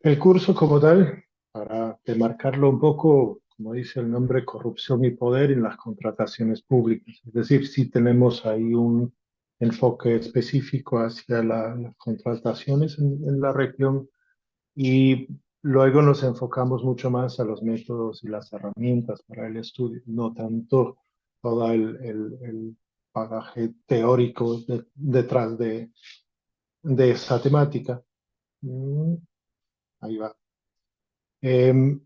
El curso como tal, para demarcarlo un poco, como dice el nombre, corrupción y poder en las contrataciones públicas. Es decir, si tenemos ahí un enfoque específico hacia las contrataciones en la región y luego nos enfocamos mucho más a los métodos y las herramientas para el estudio, no tanto todo el bagaje teórico detrás de esa temática. Mm, Ahí va. Em,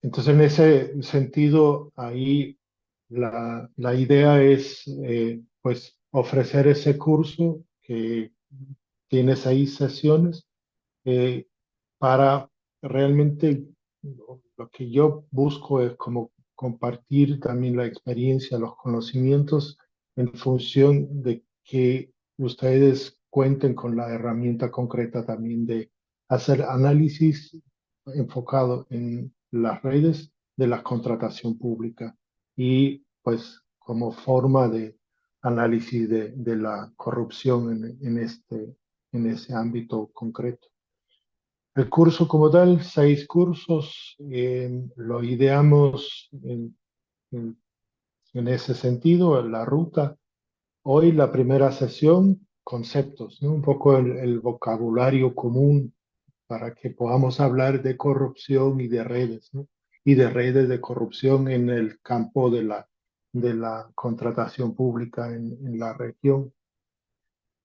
entonces, en ese sentido, ahí la idea es pues ofrecer ese curso que tienes ahí sesiones eh, para realmente lo que yo busco es como compartir también la experiencia, los conocimientos en función de que ustedes cuenten con la herramienta concreta también de hacer análisis enfocado en las redes de la contratación pública y pues como forma de análisis de la corrupción en ese ámbito concreto. El curso como tal, 6 cursos, lo ideamos en- en ese sentido, la ruta. Hoy la primera sesión, conceptos, ¿no? Un poco el vocabulario común para que podamos hablar de corrupción y de redes, ¿no? Y de redes de corrupción en el campo de la contratación pública en la región.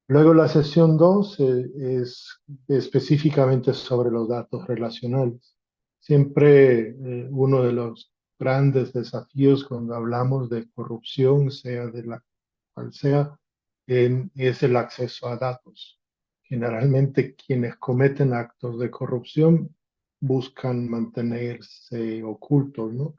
Luego la sesión 2 es específicamente sobre los datos relacionales. Siempre uno de los grandes desafíos cuando hablamos de corrupción, sea de la cual sea, es el acceso a datos. Generalmente quienes cometen actos de corrupción buscan mantenerse ocultos, ¿no?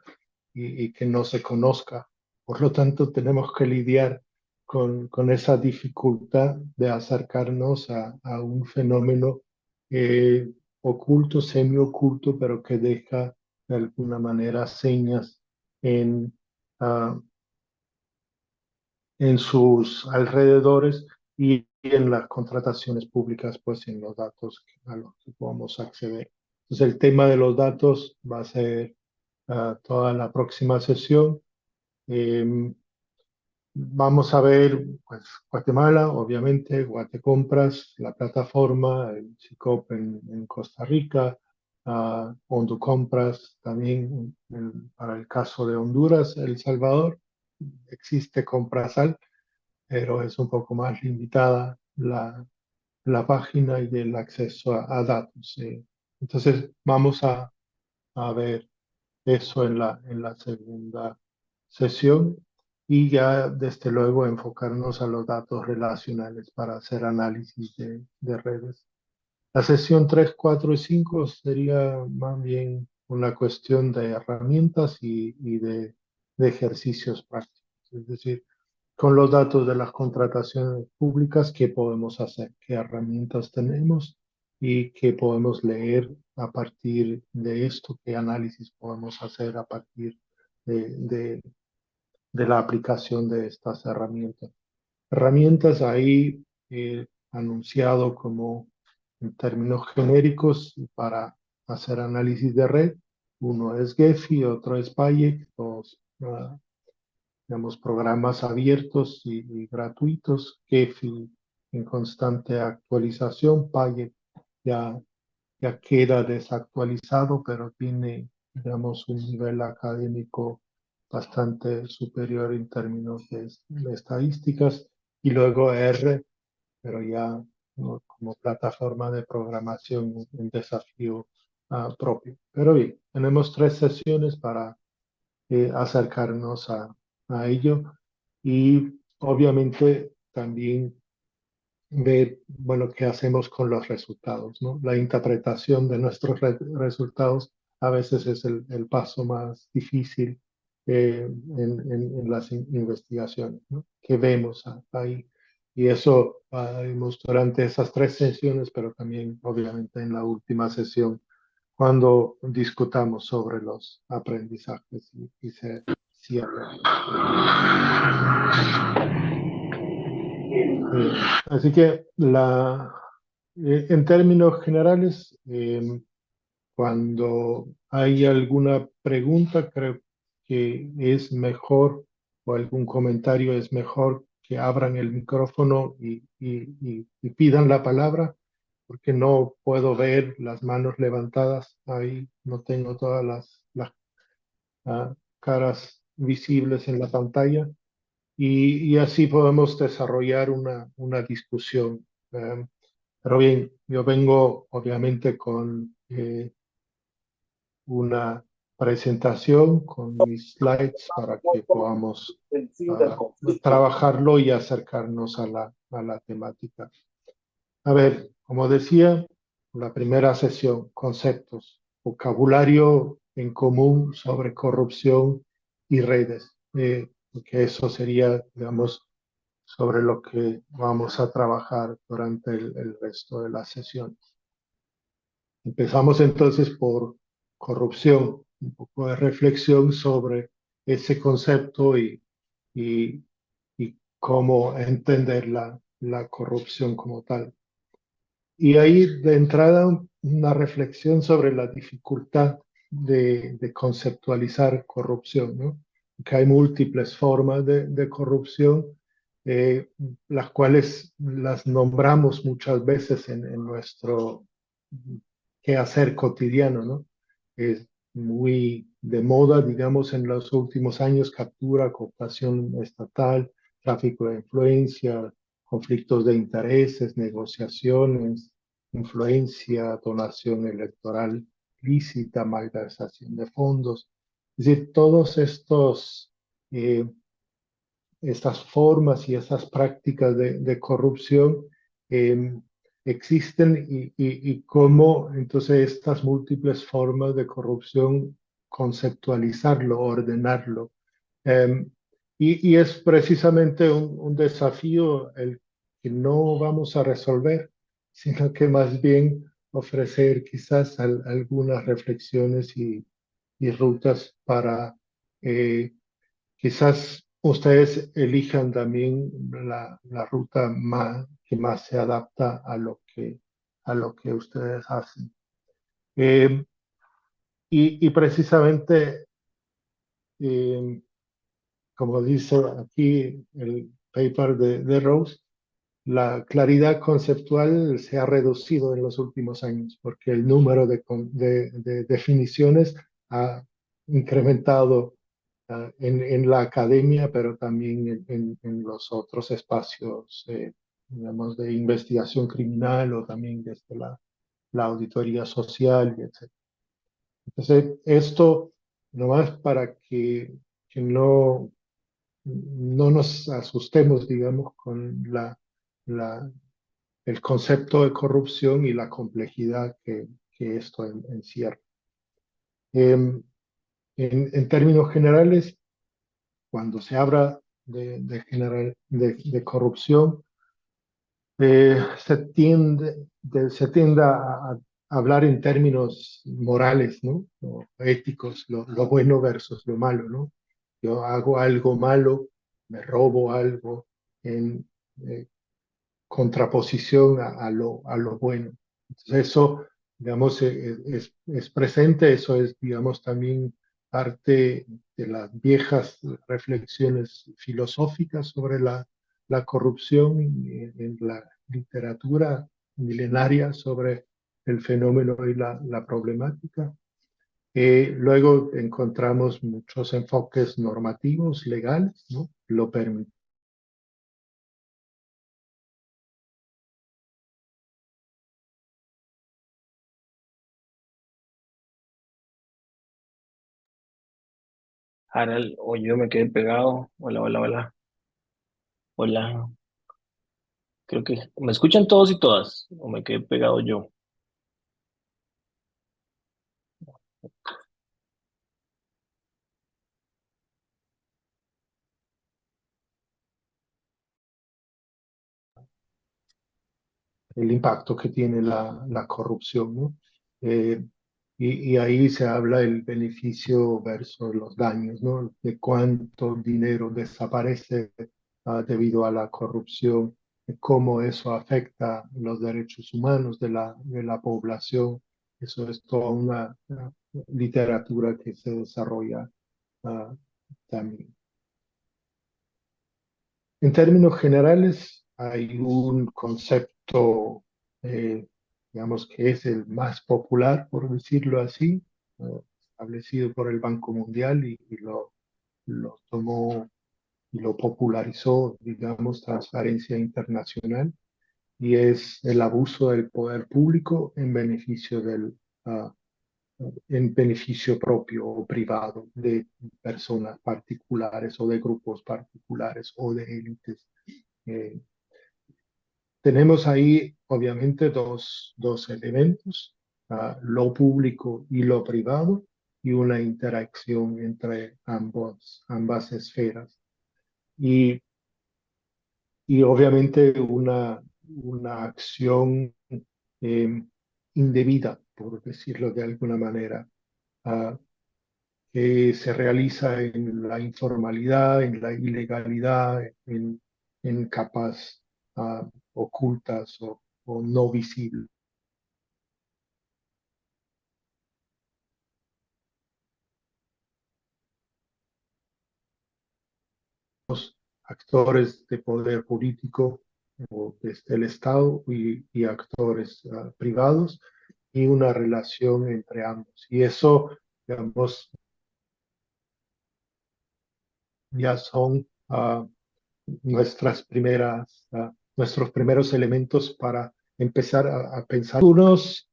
Y que no se conozca. Por lo tanto, tenemos que lidiar con esa dificultad de acercarnos a un fenómeno eh, oculto, semioculto, pero que deja de alguna manera señas en, ah, en sus alrededores y en las contrataciones públicas, pues en los datos a los que podamos acceder. Entonces, el tema de los datos va a ser toda la próxima sesión. Eh, Vamos a ver, pues, Guatemala, obviamente, Guatecompras, la plataforma, el SICOP en Costa Rica, Honducompras también para el caso de Honduras, El Salvador. Existe Comprasal, pero es un poco más limitada la página y el acceso a datos. Entonces, vamos a ver eso en la segunda sesión y ya desde luego enfocarnos a los datos relacionales para hacer análisis de redes. La sesión 3 4 y 5 sería más bien una cuestión de herramientas y de ejercicios prácticos, es decir, con los datos de las contrataciones públicas, qué podemos hacer, qué herramientas tenemos y qué podemos leer a partir de esto, qué análisis podemos hacer a partir de la aplicación de estas herramientas. Herramientas ahí anunciado como en términos genéricos para hacer análisis de red. Uno es Gephi, otro es Payek, dos digamos, programas abiertos y gratuitos, Gephi en constante actualización, Payek ya, ya queda desactualizado, pero tiene, digamos, un nivel académico bastante superior en términos de estadísticas, y luego R, pero ya ¿no? como plataforma de programación, un desafío propio. Pero bien, tenemos 3 sesiones para acercarnos a ello y obviamente también ver, bueno, qué hacemos con los resultados, ¿no? La interpretación de nuestros resultados a veces es el paso más difícil en las investigaciones, ¿no? ¿Qué vemos ahí? Y eso vimos durante esas 3 sesiones, pero también obviamente en la última sesión cuando discutamos sobre los aprendizajes y se cierra. Así que en términos generales, Cuando hay alguna pregunta, creo que es mejor, o algún comentario es mejor que abran el micrófono y pidan la palabra, porque no puedo ver las manos levantadas. Ahí no tengo todas las caras visibles en la pantalla. Y así podemos desarrollar una discusión. Pero bien, yo vengo obviamente con una presentación con mis slides para que podamos trabajarlo y acercarnos a la temática. A ver, como decía, la primera sesión, conceptos, vocabulario en común sobre corrupción y redes, que eso sería, digamos, sobre lo que vamos a trabajar durante el resto de la sesión. Empezamos entonces por corrupción, un poco de reflexión sobre ese concepto y, y cómo entender la corrupción como tal. Y ahí de entrada una reflexión sobre la dificultad de conceptualizar corrupción, ¿no? Que hay múltiples formas de corrupción, eh, las cuales las nombramos muchas veces en nuestro quehacer cotidiano, ¿no? Es muy de moda, digamos, en los últimos años, captura, cooptación estatal, tráfico de influencia, conflictos de intereses, negociaciones, influencia, donación electoral lícita, malversación de fondos. Es decir, todos eh, estas formas y estas prácticas de corrupción eh, existen y cómo entonces estas múltiples formas de corrupción conceptualizarlo, ordenarlo. Eh, y es precisamente un desafío el que no vamos a resolver, sino que más bien ofrecer quizás algunas reflexiones y rutas para quizás ustedes elijan también la ruta que más se adapta a lo que ustedes hacen. Eh, y precisamente, eh, como dice aquí el paper de Rose, la claridad conceptual se ha reducido en los últimos años porque el número de definiciones ha incrementado en la academia, pero también en los otros espacios, digamos, de investigación criminal o también desde la auditoría social, etc. Entonces, esto nomás para que no nos asustemos, digamos, con la, el concepto de corrupción y la complejidad que esto encierra. En términos generales, cuando se habla de corrupción, se tiende a hablar en términos morales, ¿no? O éticos, lo bueno versus lo malo, ¿no? Yo hago algo malo, me robo algo en contraposición a lo bueno. Entonces eso, digamos, es presente, eso es, digamos, también parte de las viejas reflexiones filosóficas sobre la corrupción en la literatura milenaria sobre el fenómeno y la problemática. Luego encontramos muchos enfoques normativos, legales, ¿no? Lo permiten. Harald, o yo me quedé pegado. Hola, hola, hola. Hola. Creo que me escuchan todos y todas, o me quedé pegado yo. El impacto que tiene la corrupción, ¿no? Eh, y ahí se habla el beneficio versus los daños, ¿no? De cuánto dinero desaparece debido a la corrupción, de cómo eso afecta los derechos humanos de la población, eso es toda una literatura que se desarrolla también. En términos generales, hay un concepto, digamos, que es el más popular, por decirlo así, establecido por el Banco Mundial y lo tomó y lo popularizó, digamos, Transparencia Internacional, y es el abuso del poder público ah, en beneficio propio o privado de personas particulares o de grupos particulares o de élites. Eh, Tenemos ahí, obviamente, dos elementos, lo público y lo privado, y una interacción entre ambas esferas. Y, y obviamente una acción eh, indebida, por decirlo de alguna manera, ah, que se realiza en la informalidad, en la ilegalidad, en capas ocultas o no visibles. Actores de poder político o desde el Estado y actores privados y una relación entre ambos. Y eso, digamos, ya son nuestros primeros elementos para empezar a pensar algunos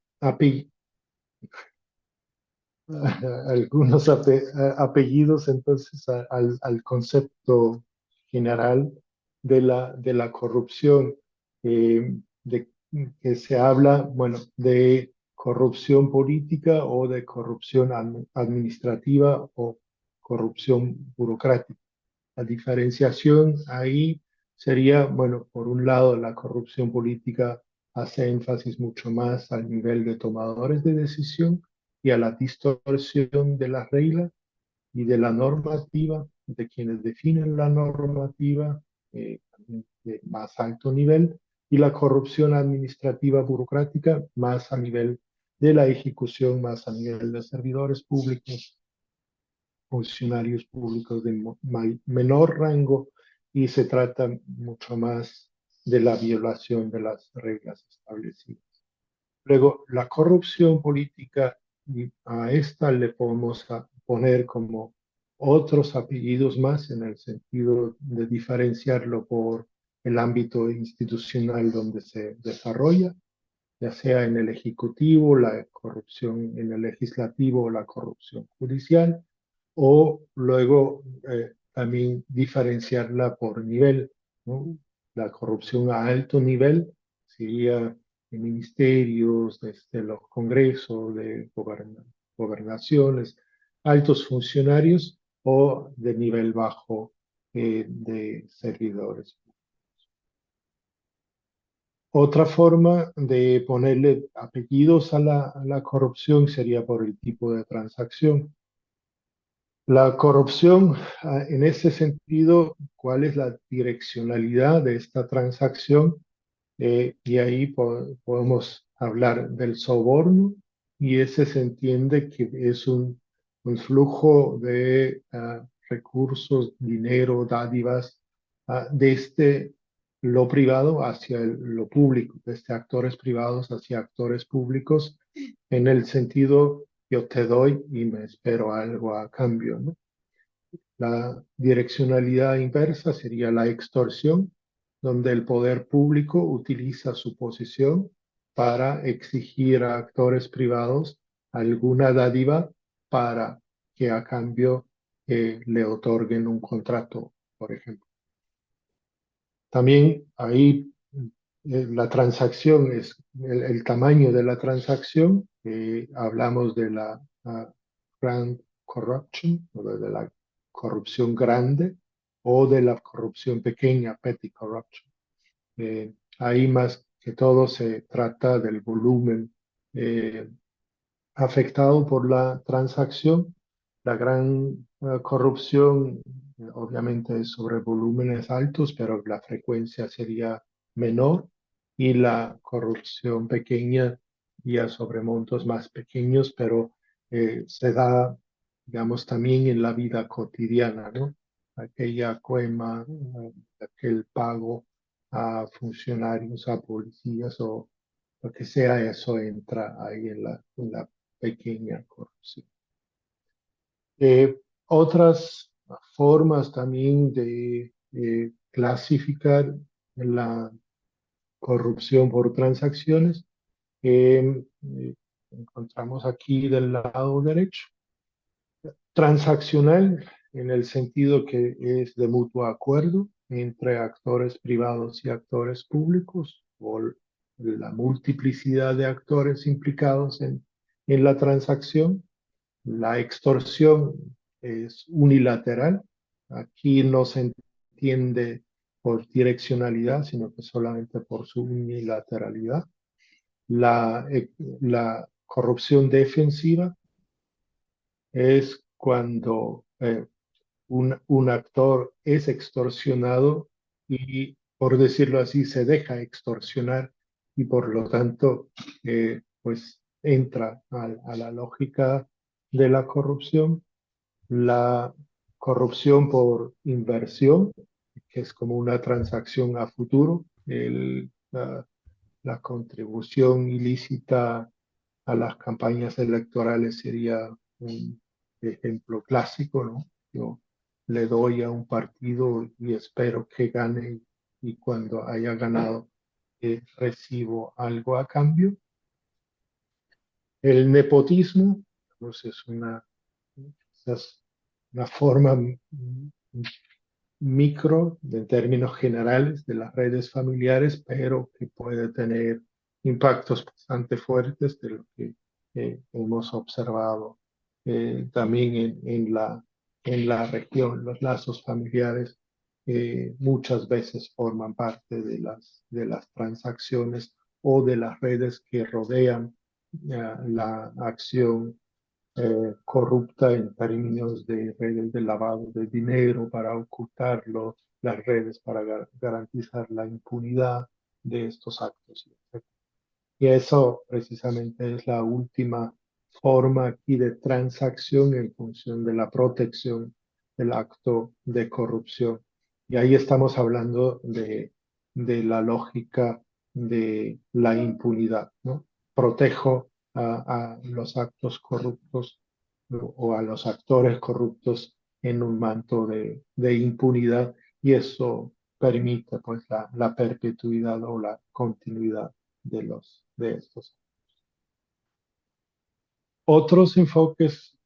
apellidos entonces al concepto general de la corrupción, de que se habla, bueno, de corrupción política o de corrupción administrativa o corrupción burocrática. La diferenciación ahí sería, bueno, por un lado, la corrupción política hace énfasis mucho más al nivel de tomadores de decisión y a la distorsión de las reglas y de la normativa, de quienes definen la normativa de más alto nivel, y la corrupción administrativa burocrática más a nivel de la ejecución, más a nivel de servidores públicos, funcionarios públicos de menor rango, y se trata mucho más de la violación de las reglas establecidas. Luego, la corrupción política, y a esta le podemos poner como otros apellidos más en el sentido de diferenciarlo por el ámbito institucional donde se desarrolla, ya sea en el ejecutivo, la corrupción en el legislativo o la corrupción judicial, o luego también diferenciarla por nivel, ¿no? La corrupción a alto nivel sería en ministerios, desde los congresos, de gobernaciones, altos funcionarios, o de nivel bajo de servidores. Otra forma de ponerle apellidos a la corrupción sería por el tipo de transacción. La corrupción, en ese sentido, ¿cuál es la direccionalidad de esta transacción? Y ahí podemos hablar del soborno, y ese se entiende que es un flujo de recursos, dinero, dádivas, desde lo privado hacia lo público, desde actores privados hacia actores públicos, en el sentido yo te doy y me espero algo a cambio, ¿no? La direccionalidad inversa sería la extorsión, donde el poder público utiliza su posición para exigir a actores privados alguna dádiva para que a cambio le otorguen un contrato, por ejemplo. También ahí la transacción es el tamaño de la transacción. Hablamos de la grand corruption, o de la corrupción grande, o de la corrupción pequeña, petty corruption. Ahí más que todo se trata del volumen afectado por la transacción. La gran corrupción obviamente es sobre volúmenes altos, pero la frecuencia sería menor, y la corrupción pequeña ya sobre montos más pequeños, pero se da, digamos, también en la vida cotidiana, ¿no? Aquella coima, aquel pago a funcionarios, a policías o lo que sea, eso entra ahí en la pequeña corrupción. Otras formas también de clasificar la corrupción por transacciones encontramos aquí del lado derecho. Transaccional, en el sentido que es de mutuo acuerdo entre actores privados y actores públicos, o la multiplicidad de actores implicados en la transacción. La extorsión es unilateral. Aquí no se entiende por direccionalidad, sino que solamente por su unilateralidad. La corrupción defensiva es cuando un actor es extorsionado y, por decirlo así, se deja extorsionar y por lo tanto, pues entra a la lógica de la corrupción. La corrupción por inversión, que es como una transacción a futuro, la contribución ilícita a las campañas electorales sería un ejemplo clásico, ¿no? Yo le doy a un partido y espero que gane y cuando haya ganado recibo algo a cambio. El nepotismo, pues es una forma micro, en términos generales, de las redes familiares, pero que puede tener impactos bastante fuertes de lo que hemos observado también en la región. Los lazos familiares muchas veces forman parte de las transacciones o de las redes que rodean la acción corrupta en términos de redes de lavado de dinero para ocultarlo, las redes para garantizar la impunidad de estos actos. Y eso precisamente es la última forma aquí de transacción en función de la protección del acto de corrupción. Y ahí estamos hablando de la lógica de la impunidad, ¿no? Protejo a los actos corruptos o a los actores corruptos en un manto de impunidad y eso permite pues la perpetuidad o la continuidad de estos. Otros enfoques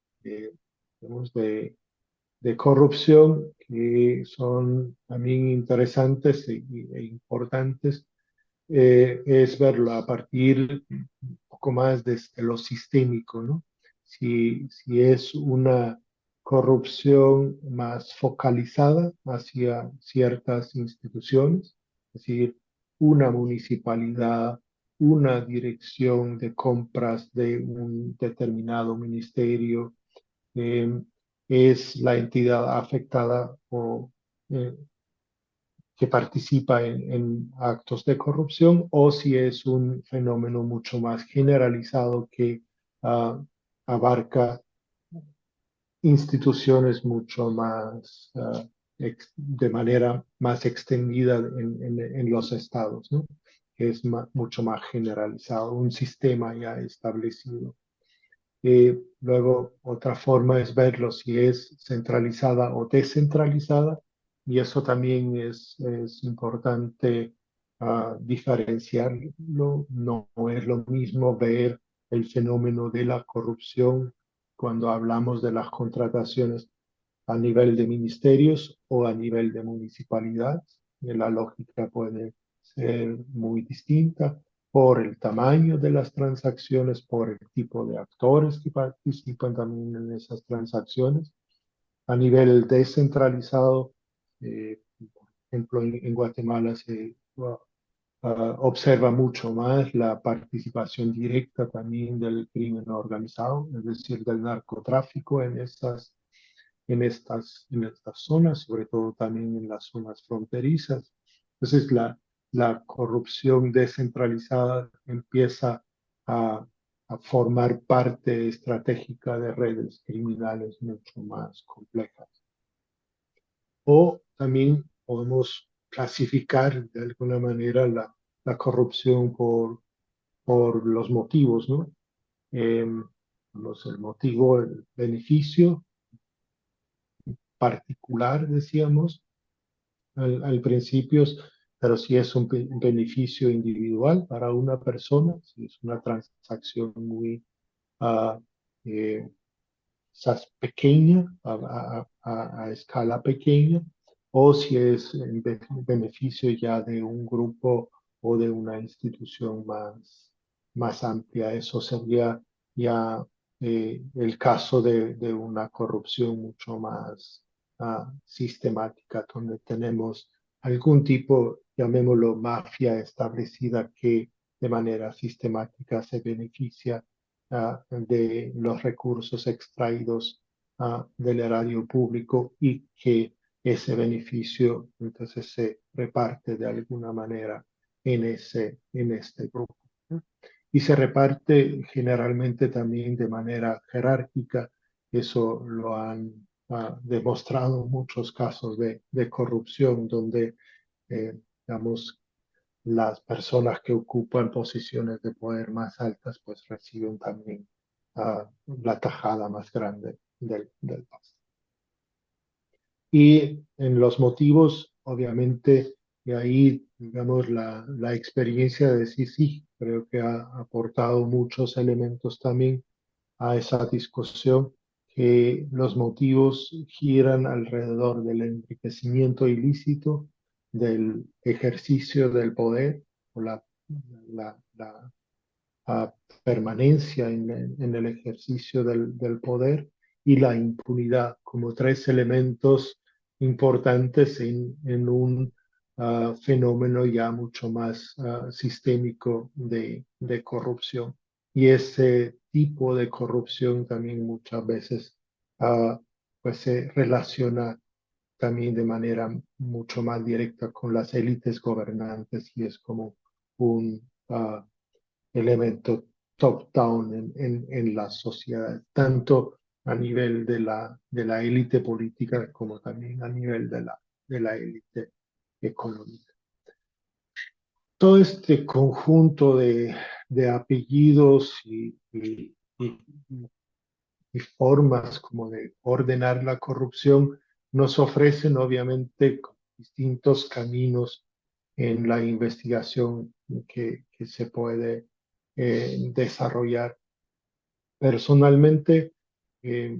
digamos, de corrupción que son también interesantes e importantes es verlo a partir un poco más desde lo sistémico, ¿no? Si es una corrupción más focalizada hacia ciertas instituciones, es decir, una municipalidad, una dirección de compras de un determinado ministerio, eh, es la entidad afectada o que participa en actos de corrupción o si es un fenómeno mucho más generalizado que abarca instituciones mucho más, de manera más extendida en los estados, ¿no? Que es mucho más generalizado, un sistema ya establecido. Luego, otra forma es verlo si es centralizada o descentralizada, y eso también es importante diferenciarlo. No es lo mismo ver el fenómeno de la corrupción cuando hablamos de las contrataciones a nivel de ministerios o a nivel de municipalidades. La lógica puede ser muy distinta por el tamaño de las transacciones, por el tipo de actores que participan también en esas transacciones. A nivel descentralizado, por ejemplo, en Guatemala se observa mucho más la participación directa también del crimen organizado, es decir, del narcotráfico en estas zonas, sobre todo también en las zonas fronterizas. Entonces, la corrupción descentralizada empieza a, a formar parte estratégica de redes criminales mucho más complejas. O también podemos clasificar de alguna manera la corrupción por los motivos, ¿no? Eh, el motivo, el beneficio particular, decíamos al principio, pero si es un beneficio individual para una persona, si es una transacción muy uh, eh, quizás pequeña, a escala pequeña, o si es en beneficio ya de un grupo o de una institución más amplia. Eso sería ya el caso de una corrupción mucho más sistemática, donde tenemos algún tipo, llamémoslo mafia establecida que de manera sistemática se beneficia de los recursos extraídos del erario público y que ese beneficio entonces se reparte de alguna manera en este grupo, ¿no? Y se reparte generalmente también de manera jerárquica. Eso lo han demostrado muchos casos de corrupción donde, digamos, las personas que ocupan posiciones de poder más altas pues reciben también la tajada más grande del pastel. Y en los motivos, obviamente, y ahí, digamos, la experiencia de decir sí, creo que ha aportado muchos elementos también a esa discusión, que los motivos giran alrededor del enriquecimiento ilícito, del ejercicio del poder o la a permanencia en el ejercicio del poder y la impunidad como tres elementos importantes en un fenómeno ya mucho más sistémico de corrupción. Y ese tipo de corrupción también muchas veces pues se relaciona también de manera mucho más directa con las élites gobernantes y es como un elemento top-down en la sociedad, tanto a nivel de la élite política como también a nivel de la élite económica. Todo este conjunto de apellidos y formas como de ordenar la corrupción nos ofrecen obviamente distintos caminos en la investigación que se puede desarrollar. Personalmente, eh,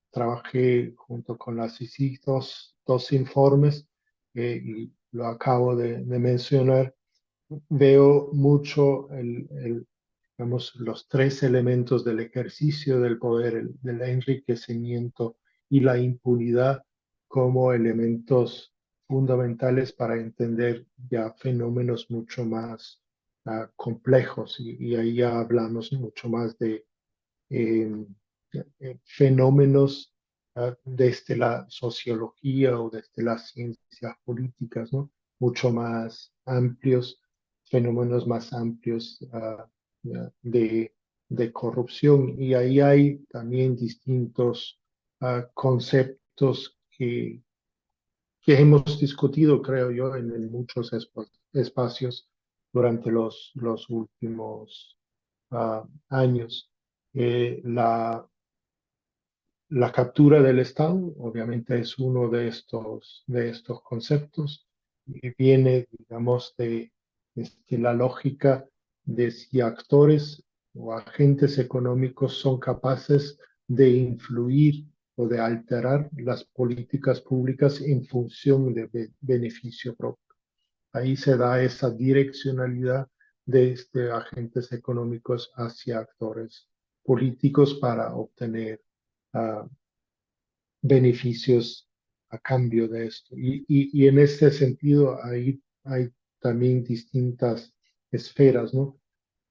trabajé junto con la CICI dos informes y lo acabo de mencionar. Veo mucho digamos, los tres elementos del ejercicio del poder, del enriquecimiento y la impunidad como elementos fundamentales para entender ya fenómenos mucho más complejos y ahí ya hablamos mucho más de eh, fenómenos desde la sociología o desde las ciencias políticas, ¿no? Mucho más amplios, fenómenos más amplios de, de corrupción. Y ahí hay también distintos conceptos que hemos discutido, creo yo, en muchos espacios durante los últimos años. La captura del Estado, obviamente, es uno de estos conceptos y viene, digamos, de la lógica de si actores o agentes económicos son capaces de influir o de alterar las políticas públicas en función de beneficio propio. Ahí se da esa direccionalidad de agentes económicos hacia actores políticos para obtener uh, beneficios a cambio de esto. Y en este sentido hay también distintas esferas, ¿no?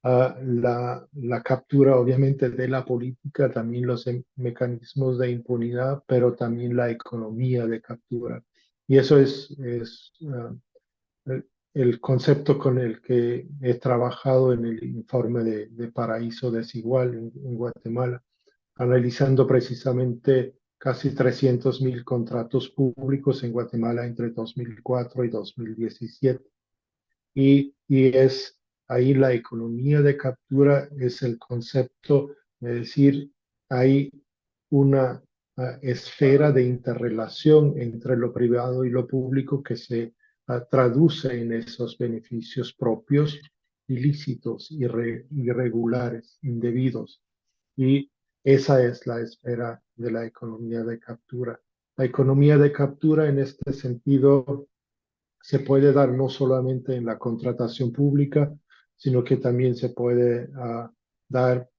La captura, obviamente, de la política, también los mecanismos de impunidad, pero también la economía de captura. Y eso el concepto con el que he trabajado en el informe de Paraíso Desigual en Guatemala, analizando precisamente casi 300.000 contratos públicos en Guatemala entre 2004 y 2017. Y es ahí la economía de captura, es el concepto de decir, hay una esfera de interrelación entre lo privado y lo público que se traduce en esos beneficios propios, ilícitos, irregulares, indebidos. Y esa es la esfera de la economía de captura. La economía de captura en este sentido se puede dar no solamente en la contratación pública, sino que también se puede dar,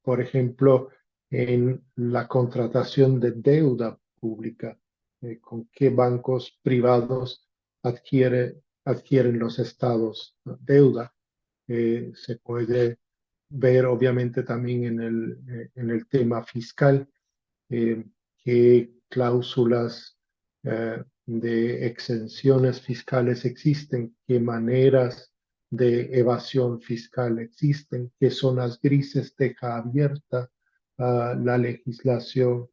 por ejemplo, en la contratación de deuda pública, con qué bancos privados adquieren los estados deuda. Se puede ver obviamente también en el tema fiscal, eh, qué cláusulas de exenciones fiscales existen, qué maneras de evasión fiscal existen, qué zonas grises deja abierta la legislación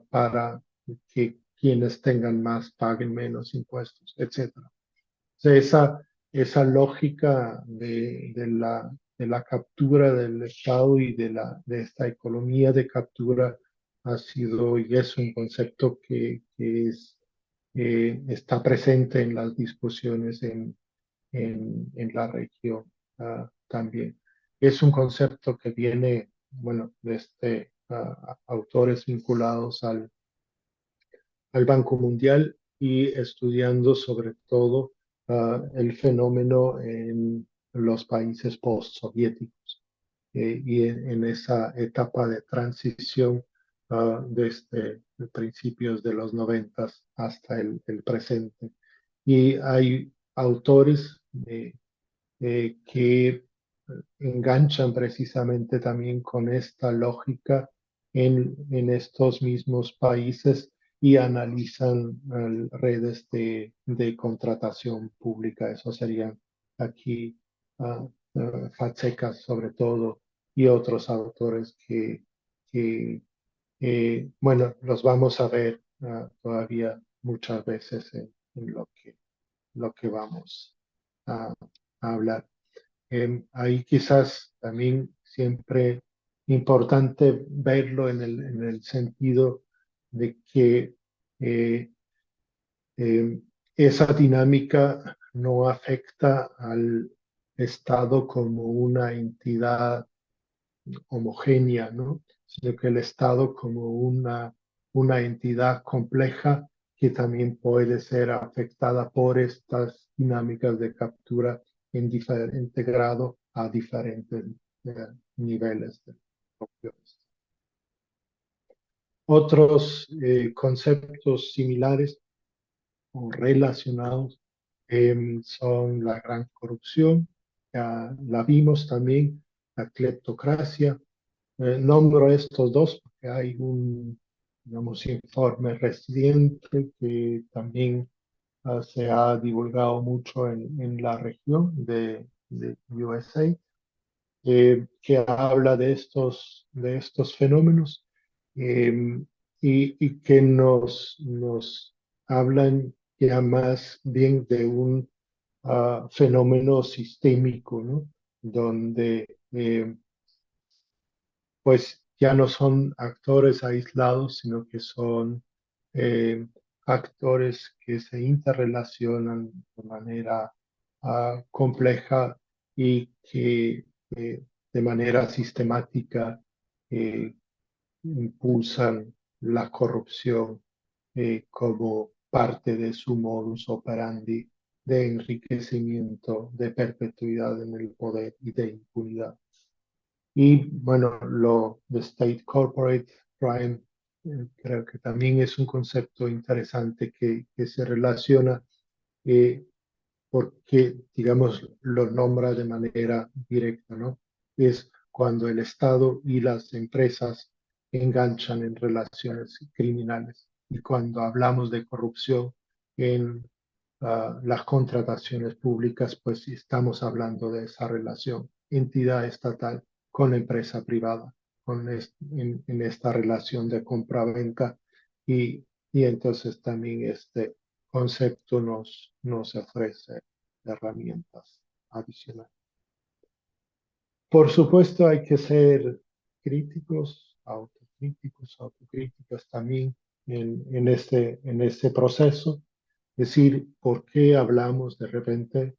para que quienes tengan más paguen menos impuestos, etcétera. Sea, esa lógica de la captura del Estado y de esta economía de captura ha sido y es un concepto que está presente en las discusiones en la región también. Es un concepto que viene, bueno, desde autores vinculados al Banco Mundial y estudiando sobre todo el fenómeno en los países postsoviéticos y en esa etapa de transición desde principios de los 90 hasta el presente. Y hay autores que enganchan precisamente también con esta lógica en estos mismos países y analizan redes de contratación pública. Eso serían aquí Fazekas sobre todo y otros autores que bueno, los vamos a ver todavía muchas veces en lo que vamos a hablar. Ahí quizás también siempre importante verlo en el sentido de que eh, eh, esa dinámica no afecta al Estado como una entidad homogénea, ¿no? Sino que el Estado como una entidad compleja que también puede ser afectada por estas dinámicas de captura en diferente grado a diferentes niveles del propio Estado. Otros conceptos similares o relacionados son la gran corrupción, la vimos también, la cleptocracia. Nombro estos dos porque hay un, digamos, informe reciente que también se ha divulgado mucho en la región de USA, que habla de estos fenómenos eh, y que nos hablan ya más bien de un fenómeno sistémico, ¿no? Donde pues ya no son actores aislados, sino que son eh, actores que se interrelacionan de manera compleja y que de manera sistemática eh, impulsan la corrupción como parte de su modus operandi de enriquecimiento, de perpetuidad en el poder y de impunidad. Y bueno, lo de State Corporate Crime creo que también es un concepto interesante que se relaciona eh, porque, digamos, lo nombra de manera directa, ¿no? Es cuando el Estado y las empresas enganchan en relaciones criminales. Y cuando hablamos de corrupción en las contrataciones públicas, pues estamos hablando de esa relación entidad estatal con empresa privada, en esta relación de compra-venta y entonces también este concepto nos ofrece herramientas adicionales. Por supuesto, hay que ser críticos, autocríticas también en este proceso. Es decir, ¿por qué hablamos de repente,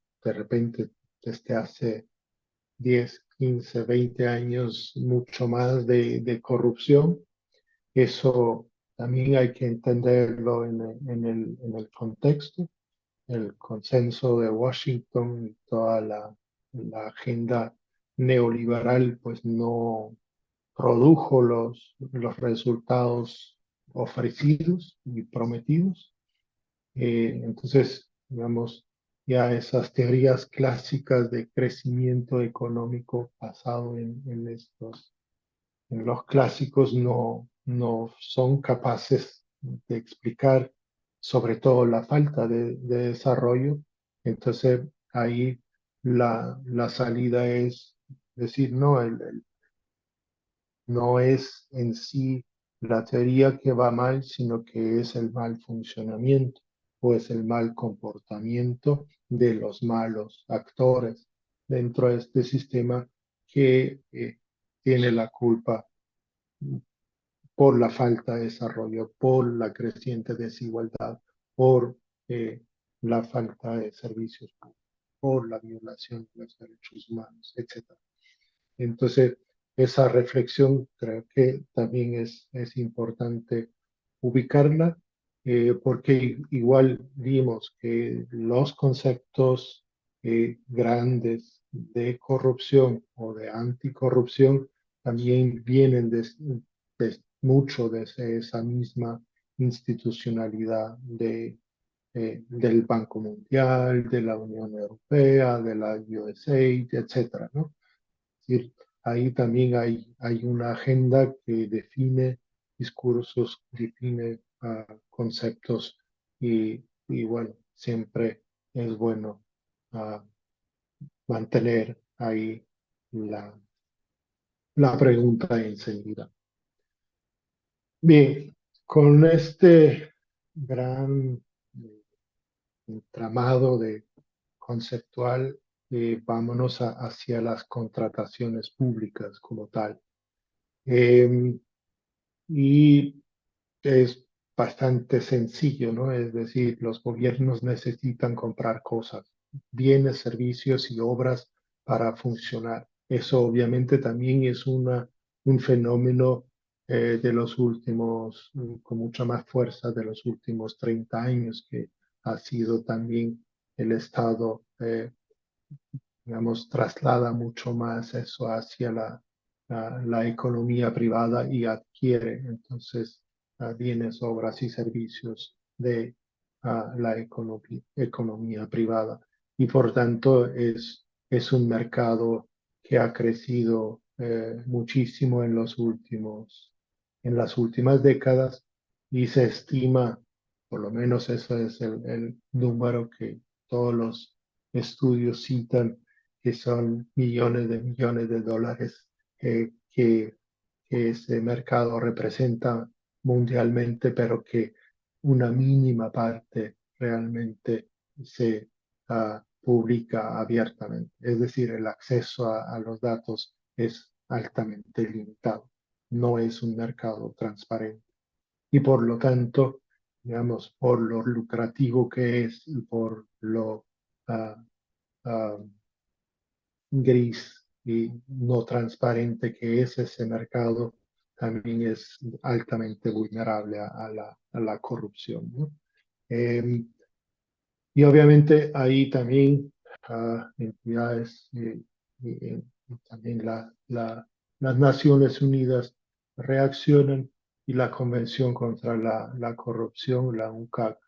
desde hace 10, 15, 20 años, mucho más de corrupción? Eso también hay que entenderlo en el contexto. El consenso de Washington y toda la agenda neoliberal, pues no produjo los resultados ofrecidos y prometidos. Entonces, digamos, ya esas teorías clásicas de crecimiento económico basado en los clásicos no son capaces de explicar sobre todo la falta de desarrollo. Entonces, ahí la salida es decir, no, no es en sí la teoría que va mal, sino que es el mal funcionamiento o es el mal comportamiento de los malos actores dentro de este sistema que tiene la culpa por la falta de desarrollo, por la creciente desigualdad, por eh, la falta de servicios públicos, por la violación de los derechos humanos, etc. Entonces, esa reflexión creo que también es importante ubicarla, porque igual vimos que los conceptos grandes de corrupción o de anticorrupción también vienen mucho desde esa misma institucionalidad del Banco Mundial, de la Unión Europea, de la USAID, etcétera, ¿no? Decir, ahí también hay una agenda que define discursos, define conceptos y bueno, siempre es bueno uh, mantener ahí la, la pregunta encendida. Bien, con este gran entramado de conceptual, vámonos hacia las contrataciones públicas como tal. Y es bastante sencillo, ¿no? Es decir, los gobiernos necesitan comprar cosas, bienes, servicios y obras para funcionar. Eso obviamente también es un fenómeno de los últimos, con mucha más fuerza de los últimos 30 años, que ha sido también el Estado digamos, traslada mucho más eso hacia la economía privada y adquiere entonces bienes, obras y servicios de la economía privada. Y por tanto es un mercado que ha crecido muchísimo en las últimas décadas y se estima, por lo menos ese es el número que todos los estudios citan, que son millones de dólares que ese mercado representa mundialmente, pero que una mínima parte realmente se publica abiertamente. Es decir, el acceso a los datos es altamente limitado. No es un mercado transparente. Y por lo tanto, digamos, por lo lucrativo que es y por lo uh, uh, gris y no transparente que es ese mercado, también es altamente vulnerable a la corrupción, ¿no? Eh, y obviamente ahí también entidades y también las Naciones Unidas reaccionan y la Convención contra la Corrupción, la UNCAC,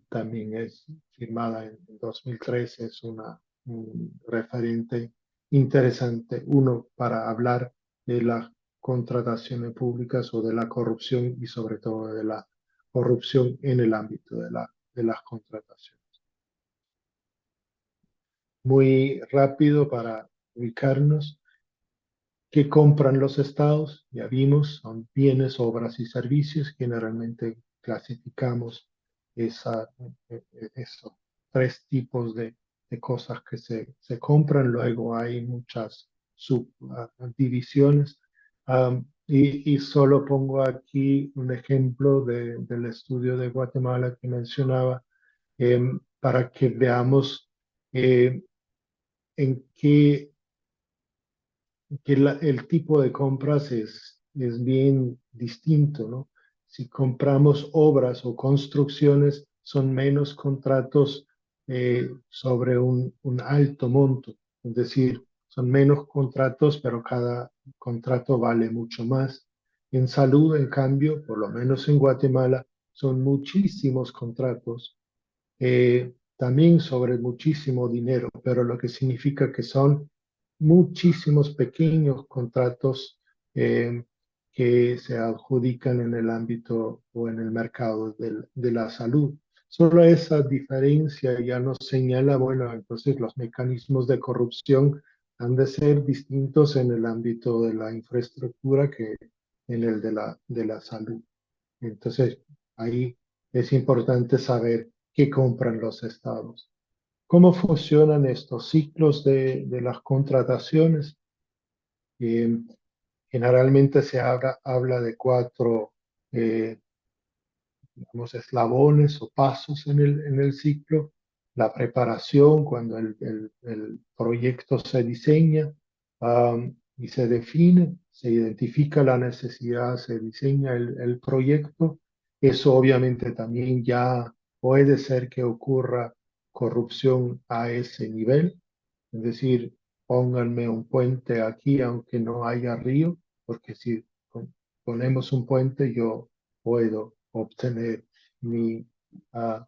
también es firmada en 2013, es un referente interesante, uno para hablar de las contrataciones públicas o de la corrupción y sobre todo de la corrupción en el ámbito de las contrataciones. muy rápido para ubicarnos. ¿Qué compran los estados? Ya vimos, son bienes, obras y servicios. Generalmente clasificamos esos tres tipos de cosas que se compran. Luego hay muchas subdivisiones. Y solo pongo aquí un ejemplo del estudio de Guatemala que mencionaba, para que veamos en qué que el tipo de compras es bien distinto, ¿no? Si compramos obras o construcciones, son menos contratos sobre un alto monto, es decir, son menos contratos, pero cada contrato vale mucho más. En salud, en cambio, por lo menos en Guatemala, son muchísimos contratos, también sobre muchísimo dinero, pero lo que significa que son muchísimos pequeños contratos que se adjudican en el ámbito o en el mercado de la salud. Solo esa diferencia ya nos señala, bueno, entonces los mecanismos de corrupción han de ser distintos en el ámbito de la infraestructura que en el de la salud. Entonces, ahí es importante saber qué compran los estados. ¿Cómo funcionan estos ciclos de las contrataciones? Eh, Generalmente se habla de cuatro, eh, digamos, eslabones o pasos en el ciclo. La preparación, cuando el proyecto se diseña, y se define, se identifica la necesidad, se diseña el proyecto. Eso obviamente también ya puede ser que ocurra corrupción a ese nivel, es decir, pónganme un puente aquí aunque no haya río, porque si ponemos un puente yo puedo obtener mi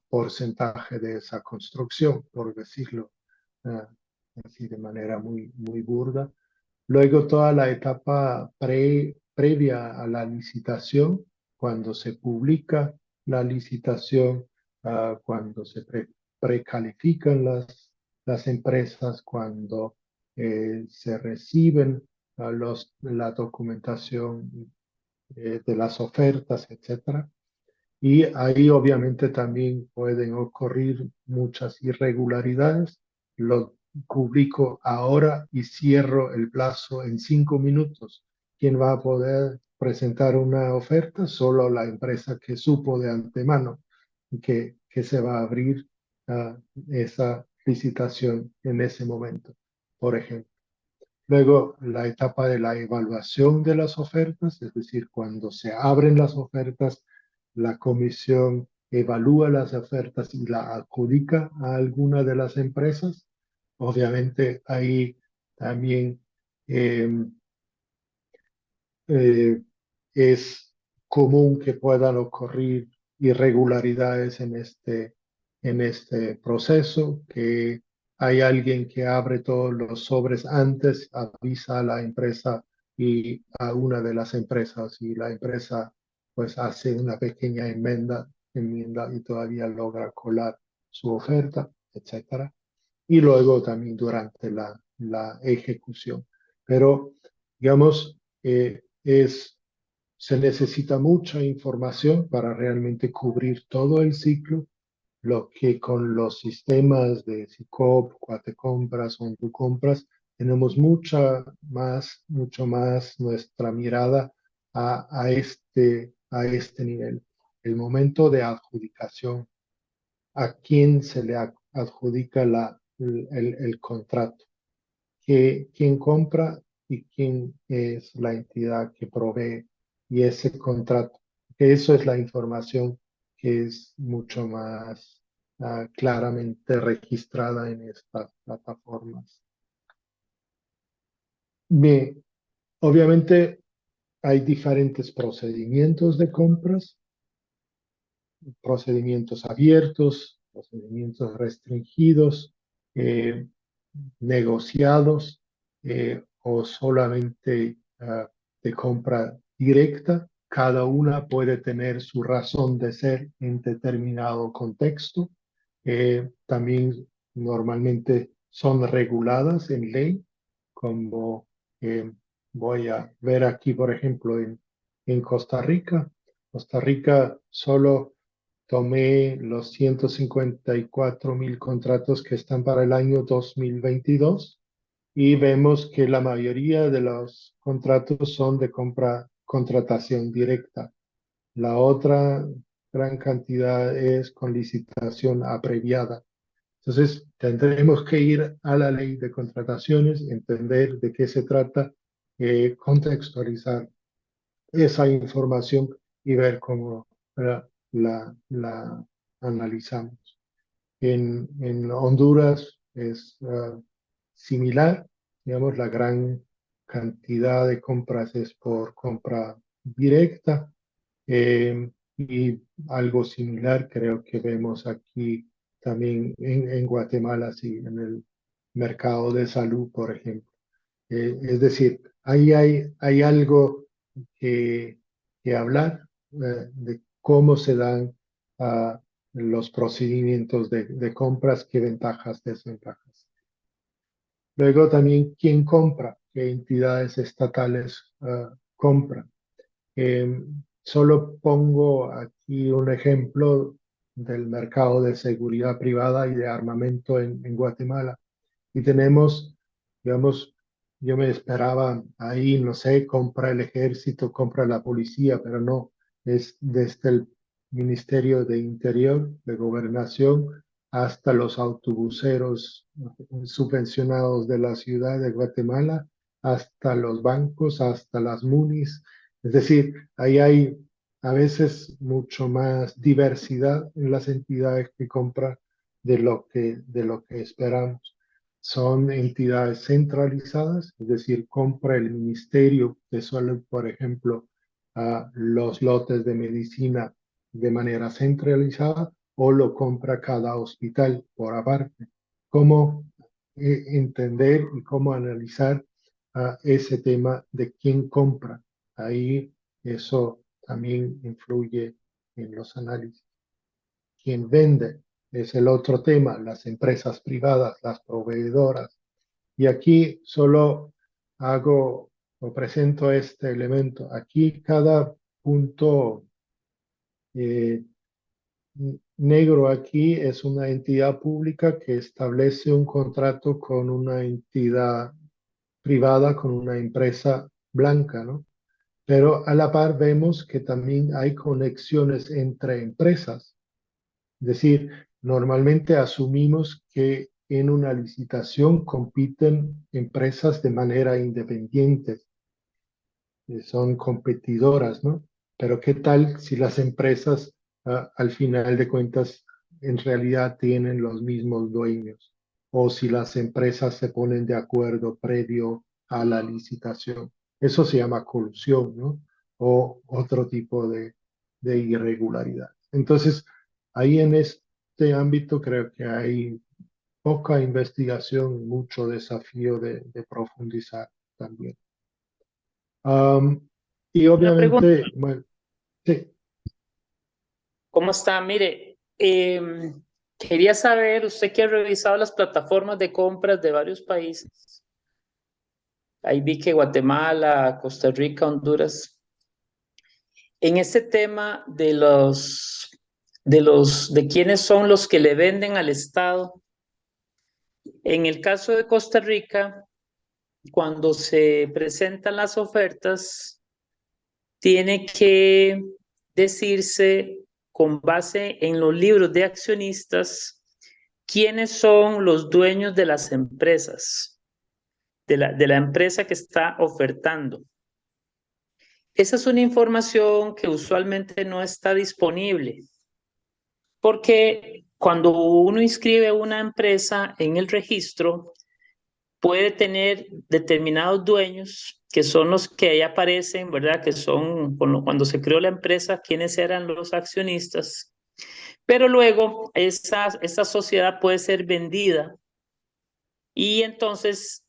porcentaje de esa construcción, por decirlo ah, así de manera muy burda. Luego toda la etapa previa a la licitación, cuando se publica la licitación, cuando se precalifican las empresas, cuando se reciben la documentación de las ofertas, etcétera. Y ahí obviamente también pueden ocurrir muchas irregularidades. Lo publico ahora y cierro el plazo en 5 minutos. ¿Quién va a poder presentar una oferta? Solo la empresa que supo de antemano que se va a abrir esa licitación en ese momento, por ejemplo. Luego, la etapa de la evaluación de las ofertas, es decir, cuando se abren las ofertas, la comisión evalúa las ofertas y la adjudica a alguna de las empresas. Obviamente, ahí también eh, eh, es común que puedan ocurrir irregularidades en este proceso, que hay alguien que abre todos los sobres antes, avisa a la empresa y a una de las empresas y la empresa pues hace una pequeña enmienda y todavía logra colar su oferta, etcétera. Y luego también durante la ejecución. Pero, digamos, se necesita mucha información para realmente cubrir todo el ciclo, lo que con los sistemas de SICOP, Cuatecompras o Compras, tenemos mucho más nuestra mirada a este nivel. El momento de adjudicación, a quién se le adjudica el contrato, quién compra y quién es la entidad que provee y ese contrato. Que eso es la información que es mucho más claramente registrada en estas plataformas. Bien, obviamente hay diferentes procedimientos de compras, procedimientos abiertos, procedimientos restringidos, eh, negociados, o solamente de compra directa. Cada una puede tener su razón de ser en determinado contexto. También normalmente son reguladas en ley, como voy a ver aquí, por ejemplo, en Costa Rica. Costa Rica solo tomé los 154.000 contratos que están para el año 2022 y vemos que la mayoría de los contratos son de contratación directa. La otra gran cantidad es con licitación abreviada. Entonces, tendremos que ir a la ley de contrataciones, entender de qué se trata, contextualizar esa información y ver cómo la analizamos. En Honduras es similar, digamos, la gran cantidad de compras es por compra directa y algo similar creo que vemos aquí también en Guatemala, sí, en el mercado de salud, por ejemplo. Es decir, ahí hay algo que, que hablar de cómo se dan los procedimientos de compras, qué ventajas, desventajas. Luego también quién compra, qué entidades estatales compran. Solo pongo aquí un ejemplo del mercado de seguridad privada y de armamento en Guatemala. Y tenemos, digamos, yo me esperaba ahí, no sé, compra el ejército, compra la policía, pero no, es desde el Ministerio de Interior, de Gobernación, hasta los autobuseros subvencionados de la ciudad de Guatemala, hasta los bancos, hasta las MUNIs. Es decir, ahí hay a veces mucho más diversidad en las entidades que compran de lo que esperamos. Son entidades centralizadas, es decir, compra el Ministerio de Salud, por ejemplo, los lotes de medicina de manera centralizada o lo compra cada hospital por aparte. ¿Cómo entender y cómo analizar ese tema de quién compra? Ahí eso también influye en los análisis. ¿Quién vende? Es el otro tema, las empresas privadas, las proveedoras. Y aquí solo hago o presento este elemento. Aquí cada punto eh, negro aquí es una entidad pública que establece un contrato con una entidad privada, con una empresa blanca, ¿no? Pero a la par vemos que también hay conexiones entre empresas. Es decir, normalmente asumimos que en una licitación compiten empresas de manera independiente, son competidoras, ¿no? Pero ¿qué tal si las empresas al final de cuentas en realidad tienen los mismos dueños? O si las empresas se ponen de acuerdo previo a la licitación. Eso se llama colusión, ¿no? O otro tipo de irregularidad. Entonces, ahí en este ámbito creo que hay poca investigación, mucho desafío de profundizar también. Um, y Una pregunta, obviamente, bueno, sí, ¿cómo está? Mire, quería saber, usted que ha revisado las plataformas de compras de varios países, ahí vi que Guatemala, Costa Rica, Honduras, en este tema de quiénes son los que le venden al Estado, en el caso de Costa Rica, cuando se presentan las ofertas, tiene que decirse con base en los libros de accionistas quiénes son los dueños de las empresas, de la empresa que está ofertando. Esa es una información que usualmente no está disponible, porque cuando uno inscribe una empresa en el registro, puede tener determinados dueños que son los que ahí aparecen, ¿verdad? Que son cuando se creó la empresa, quiénes eran los accionistas. Pero luego esa sociedad puede ser vendida y entonces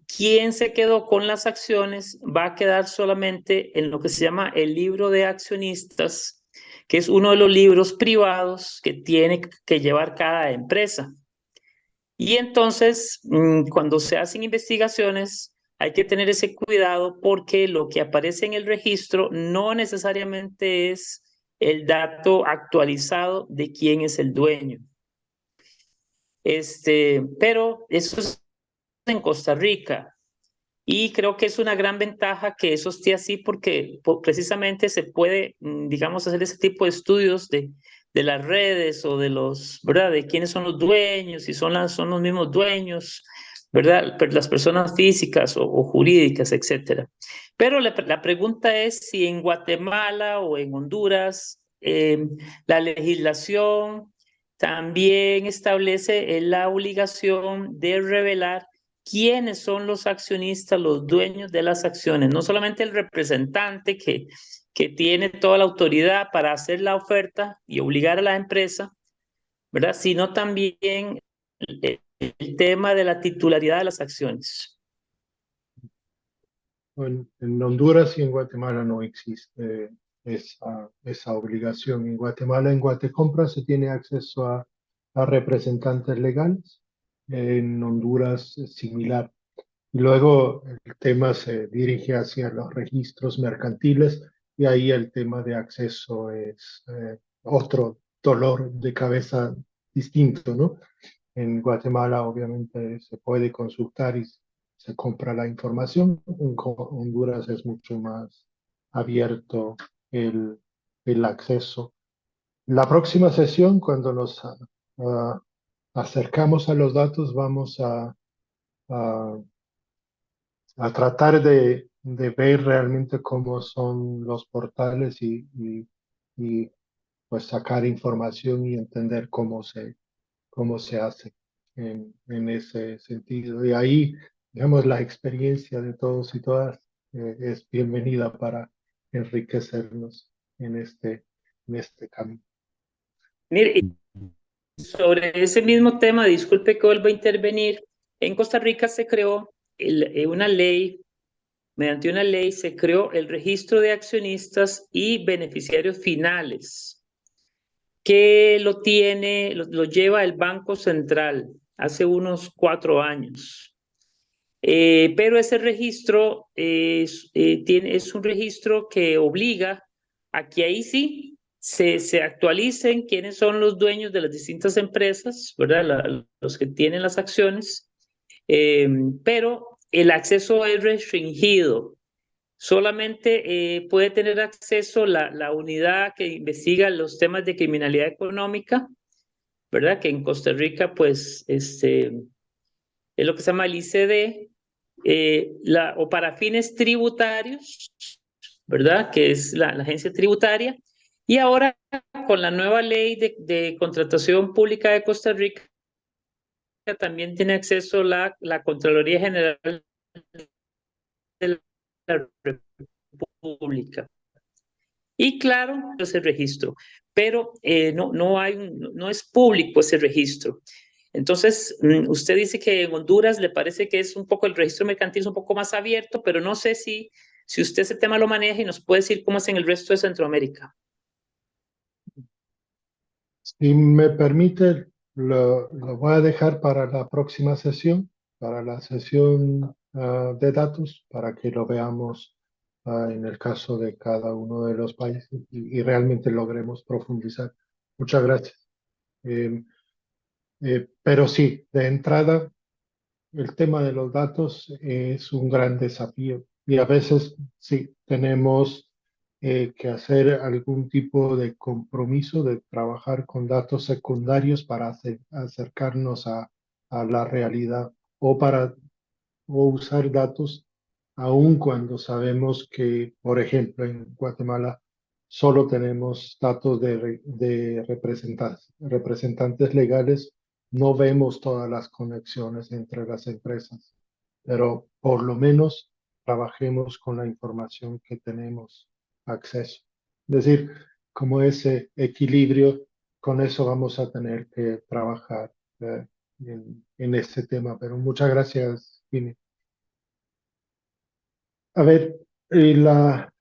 quien se quedó con las acciones va a quedar solamente en lo que se llama el libro de accionistas, que es uno de los libros privados que tiene que llevar cada empresa. Y entonces, cuando se hacen investigaciones, hay que tener ese cuidado porque lo que aparece en el registro no necesariamente es el dato actualizado de quién es el dueño. Pero eso es en Costa Rica. Y creo que es una gran ventaja que eso esté así porque precisamente se puede, digamos, hacer ese tipo de estudios de las redes o de los, ¿verdad? De quiénes son los dueños, si son los mismos dueños, ¿verdad? Las personas físicas o jurídicas, etcétera. Pero la pregunta es si en Guatemala o en Honduras la legislación también establece la obligación de revelar quiénes son los accionistas, los dueños de las acciones, no solamente el representante que tiene toda la autoridad para hacer la oferta y obligar a la empresa, ¿verdad? Sino también el tema de la titularidad de las acciones. En Honduras y en Guatemala no existe esa obligación. En Guatemala, en Guatecompra, se tiene acceso a representantes legales. En Honduras es similar. Y luego el tema se dirige hacia los registros mercantiles y ahí el tema de acceso es otro dolor de cabeza distinto, ¿no? En Guatemala obviamente se puede consultar y se compra la información. En Honduras es mucho más abierto el, el acceso. La próxima sesión, cuando nos acercamos a los datos, vamos a a tratar de ver realmente cómo son los portales y, pues sacar información y entender cómo se hace en ese sentido. Y ahí, digamos, la experiencia de todos y todas es bienvenida para enriquecernos en este camino. Mire, sobre ese mismo tema, disculpe que vuelva a intervenir, en Costa Rica se creó una ley, mediante una ley se creó el registro de accionistas y beneficiarios finales, que lo lleva el Banco Central hace unos 4 años. Pero ese registro es un registro que obliga a que ahí sí se actualicen quiénes son los dueños de las distintas empresas, ¿verdad? Los que tienen las acciones, pero el acceso es restringido. Solamente puede tener acceso la unidad que investiga los temas de criminalidad económica, ¿verdad? Que en Costa Rica, pues, es lo que se llama el ICD, o para fines tributarios, ¿verdad? Que es la agencia tributaria. Y ahora, con la nueva ley de contratación pública de Costa Rica, también tiene acceso la Contraloría General de la República. Y claro, ese registro, pero no es público ese registro. Entonces, usted dice que en Honduras le parece que es un poco, el registro mercantil es un poco más abierto, pero no sé si usted ese tema lo maneja y nos puede decir cómo es en el resto de Centroamérica. Si me permite, lo voy a dejar para la próxima sesión, para la sesión de datos, para que lo veamos en el caso de cada uno de los países y realmente logremos profundizar. Muchas gracias. Pero sí, de entrada, el tema de los datos es un gran desafío y a veces sí tenemos que hacer algún tipo de compromiso de trabajar con datos secundarios para acercarnos a la realidad o para usar datos aun cuando sabemos que, por ejemplo, en Guatemala solo tenemos datos de representantes legales, no vemos todas las conexiones entre las empresas, pero por lo menos trabajemos con la información que tenemos acceso. Es decir, como ese equilibrio, con eso vamos a tener que trabajar en este tema. Pero muchas gracias, Vini. A ver, la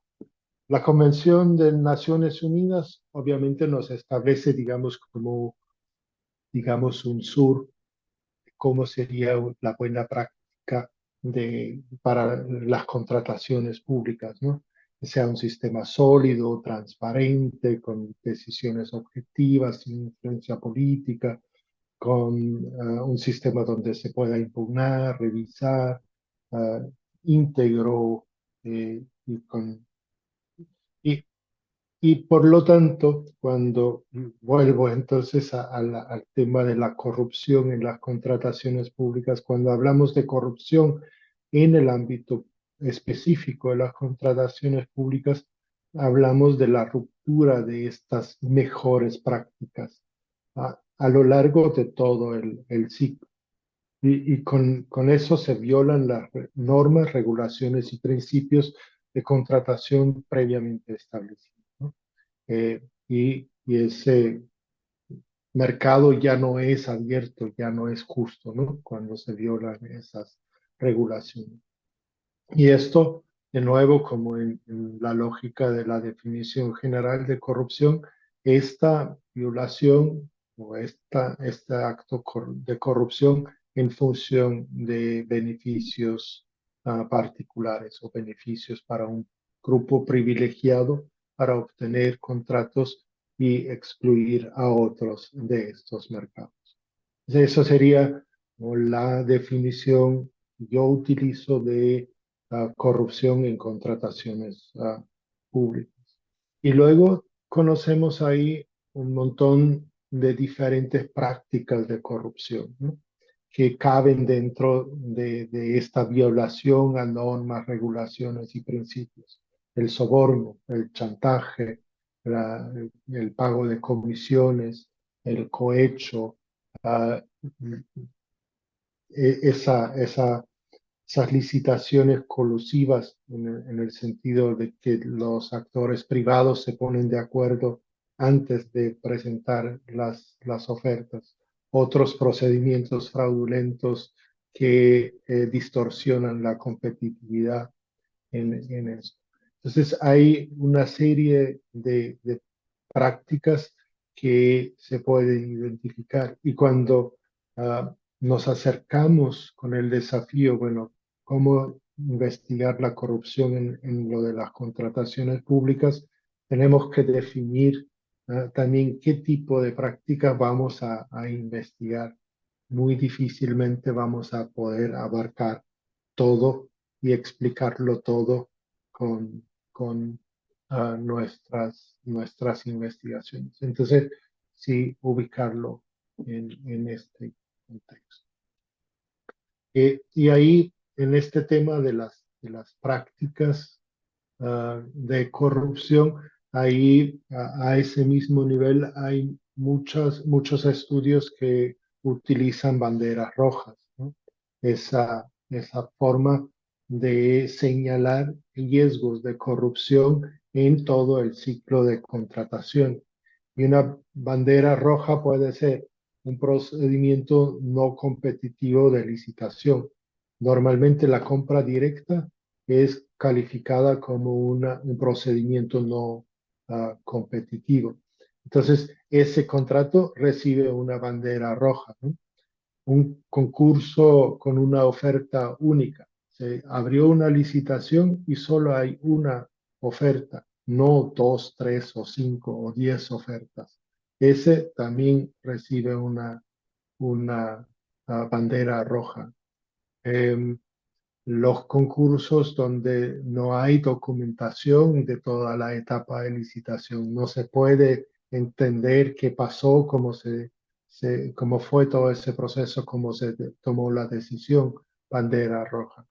Convención de Naciones Unidas obviamente nos establece, digamos, como, digamos, un sur cómo sería la buena práctica para las contrataciones públicas, ¿no? Que sea un sistema sólido, transparente, con decisiones objetivas, sin influencia política, con un sistema donde se pueda impugnar, revisar, íntegro, y, y, y por lo tanto, cuando vuelvo entonces al tema de la corrupción en las contrataciones públicas, cuando hablamos de corrupción en el ámbito específico de las contrataciones públicas, hablamos de la ruptura de estas mejores prácticas a lo largo de todo el ciclo. Y con eso se violan las normas, regulaciones y principios de contratación previamente establecidos, ¿no? Y ese mercado ya no es abierto, ya no es justo, ¿no? Cuando se violan esas regulaciones. Y esto, de nuevo, como en la lógica de la definición general de corrupción, esta violación o este acto de corrupción en función de beneficios particulares o beneficios para un grupo privilegiado para obtener contratos y excluir a otros de estos mercados. Eso sería la definición que yo utilizo de corrupción en contrataciones públicas. Y luego conocemos ahí un montón de diferentes prácticas de corrupción, ¿no? Que caben dentro de esta violación a normas, regulaciones y principios. El soborno, el chantaje, el pago de comisiones, el cohecho, uh, esas licitaciones colusivas en el sentido de que los actores privados se ponen de acuerdo antes de presentar las ofertas, otros procedimientos fraudulentos que distorsionan la competitividad en eso. Entonces hay una serie de prácticas que se pueden identificar y cuando nos acercamos con el desafío, bueno, cómo investigar la corrupción en lo de las contrataciones públicas, tenemos que definir también qué tipo de prácticas vamos a investigar. Muy difícilmente vamos a poder abarcar todo y explicarlo todo con nuestras investigaciones. Entonces, sí, ubicarlo en este contexto. Y ahí, en este tema de las prácticas de corrupción, ahí a ese mismo nivel hay muchos estudios que utilizan banderas rojas, ¿no? Esa forma de señalar riesgos de corrupción en todo el ciclo de contratación. Y una bandera roja puede ser un procedimiento no competitivo de licitación. Normalmente la compra directa es calificada como un procedimiento no competitivo. Entonces, ese contrato recibe una bandera roja, ¿no? Un concurso con una oferta única. Se abrió una licitación y solo hay una oferta, no 2, 3 o 5 o 10 ofertas. Ese también recibe una bandera roja. Los concursos donde no hay documentación de toda la etapa de licitación, no se puede entender qué pasó, cómo fue todo ese proceso, cómo se tomó la decisión, bandera roja.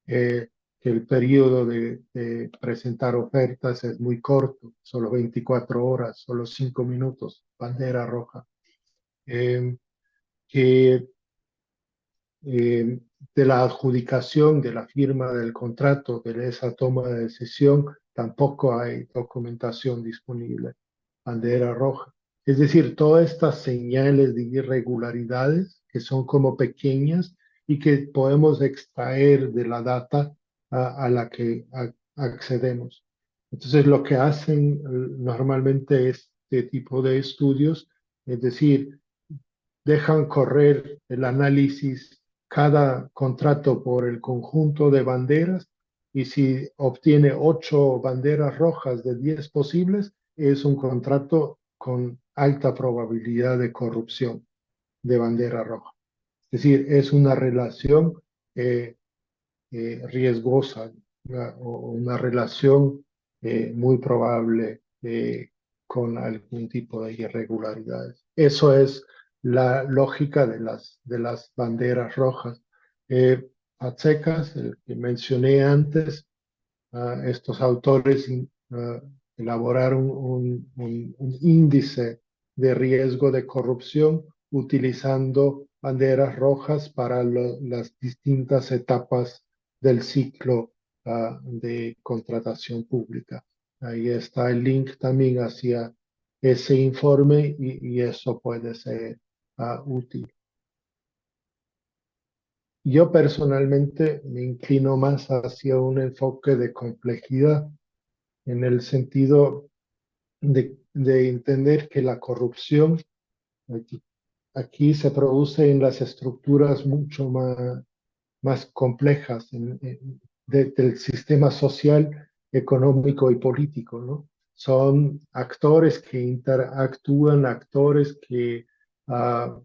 Que el periodo de presentar ofertas es muy corto, solo 24 horas, solo 5 minutos, bandera roja. Que de la adjudicación, de la firma del contrato, de esa toma de decisión, tampoco hay documentación disponible. Bandera roja. Es decir, todas estas señales de irregularidades que son como pequeñas y que podemos extraer de la data a la que accedemos. Entonces, lo que hacen normalmente este tipo de estudios, es decir, dejan correr el análisis cada contrato por el conjunto de banderas y si obtiene 8 banderas rojas de 10 posibles, es un contrato con alta probabilidad de corrupción de bandera roja. Es decir, es una relación riesgosa, una relación muy probable con algún tipo de irregularidades. Eso es la lógica de las banderas rojas. Patsecas, el que mencioné antes, estos autores elaboraron un índice de riesgo de corrupción utilizando banderas rojas para las distintas etapas del ciclo de contratación pública. Ahí está el link también hacia ese informe y eso puede ser útil. Yo personalmente me inclino más hacia un enfoque de complejidad en el sentido de entender que la corrupción aquí se produce en las estructuras mucho más complejas del sistema social, económico y político, ¿no? Son actores que interactúan, actores que uh,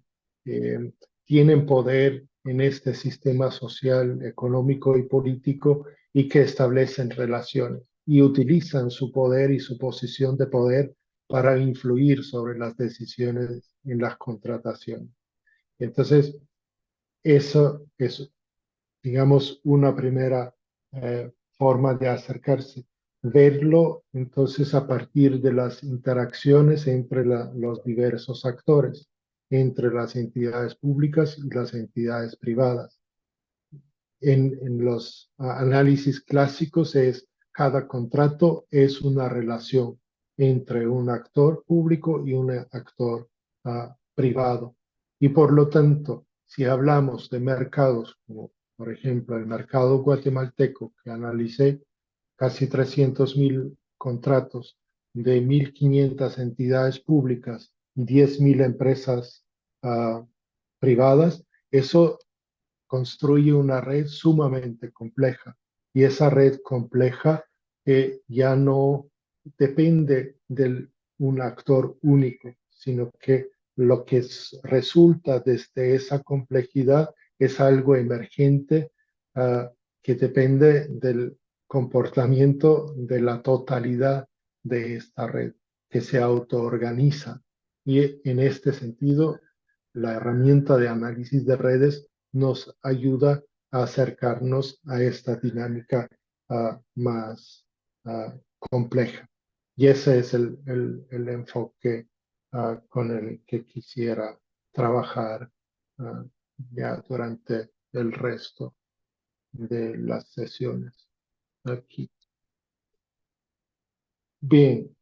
eh, tienen poder en este sistema social, económico y político y que establecen relaciones y utilizan su poder y su posición de poder para influir sobre las decisiones en las contrataciones. Entonces, eso es, digamos, una primera forma de acercarse. Verlo entonces a partir de las interacciones entre los diversos actores, entre las entidades públicas y las entidades privadas. En los análisis clásicos cada contrato es una relación entre un actor público y un actor privado. Y por lo tanto, si hablamos de mercados como por ejemplo el mercado guatemalteco, que analicé casi 300.000 contratos de 1.500 entidades públicas y 10.000 empresas privadas, eso construye una red sumamente compleja y esa red compleja ya no depende de un actor único, sino que lo que resulta desde esa complejidad es algo emergente que depende del comportamiento de la totalidad de esta red que se autoorganiza. Y en este sentido, la herramienta de análisis de redes nos ayuda a acercarnos a esta dinámica más compleja. Y ese es el enfoque con el que quisiera trabajar ya durante el resto de las sesiones aquí. Bien,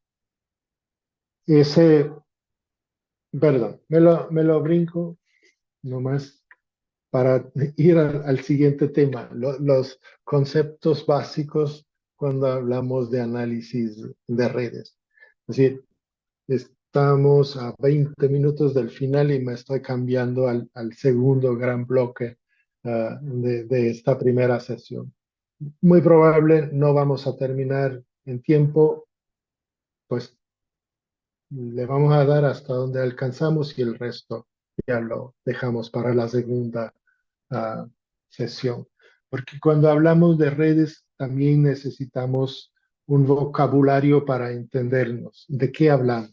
perdón, me lo brinco nomás para ir al siguiente tema, los conceptos básicos cuando hablamos de análisis de redes. Es decir, estamos a 20 minutos del final y me estoy cambiando al segundo gran bloque de esta primera sesión. Muy probable no vamos a terminar en tiempo, pues le vamos a dar hasta donde alcanzamos y el resto ya lo dejamos para la segunda sesión. Porque cuando hablamos de redes también necesitamos un vocabulario para entendernos. ¿De qué hablamos?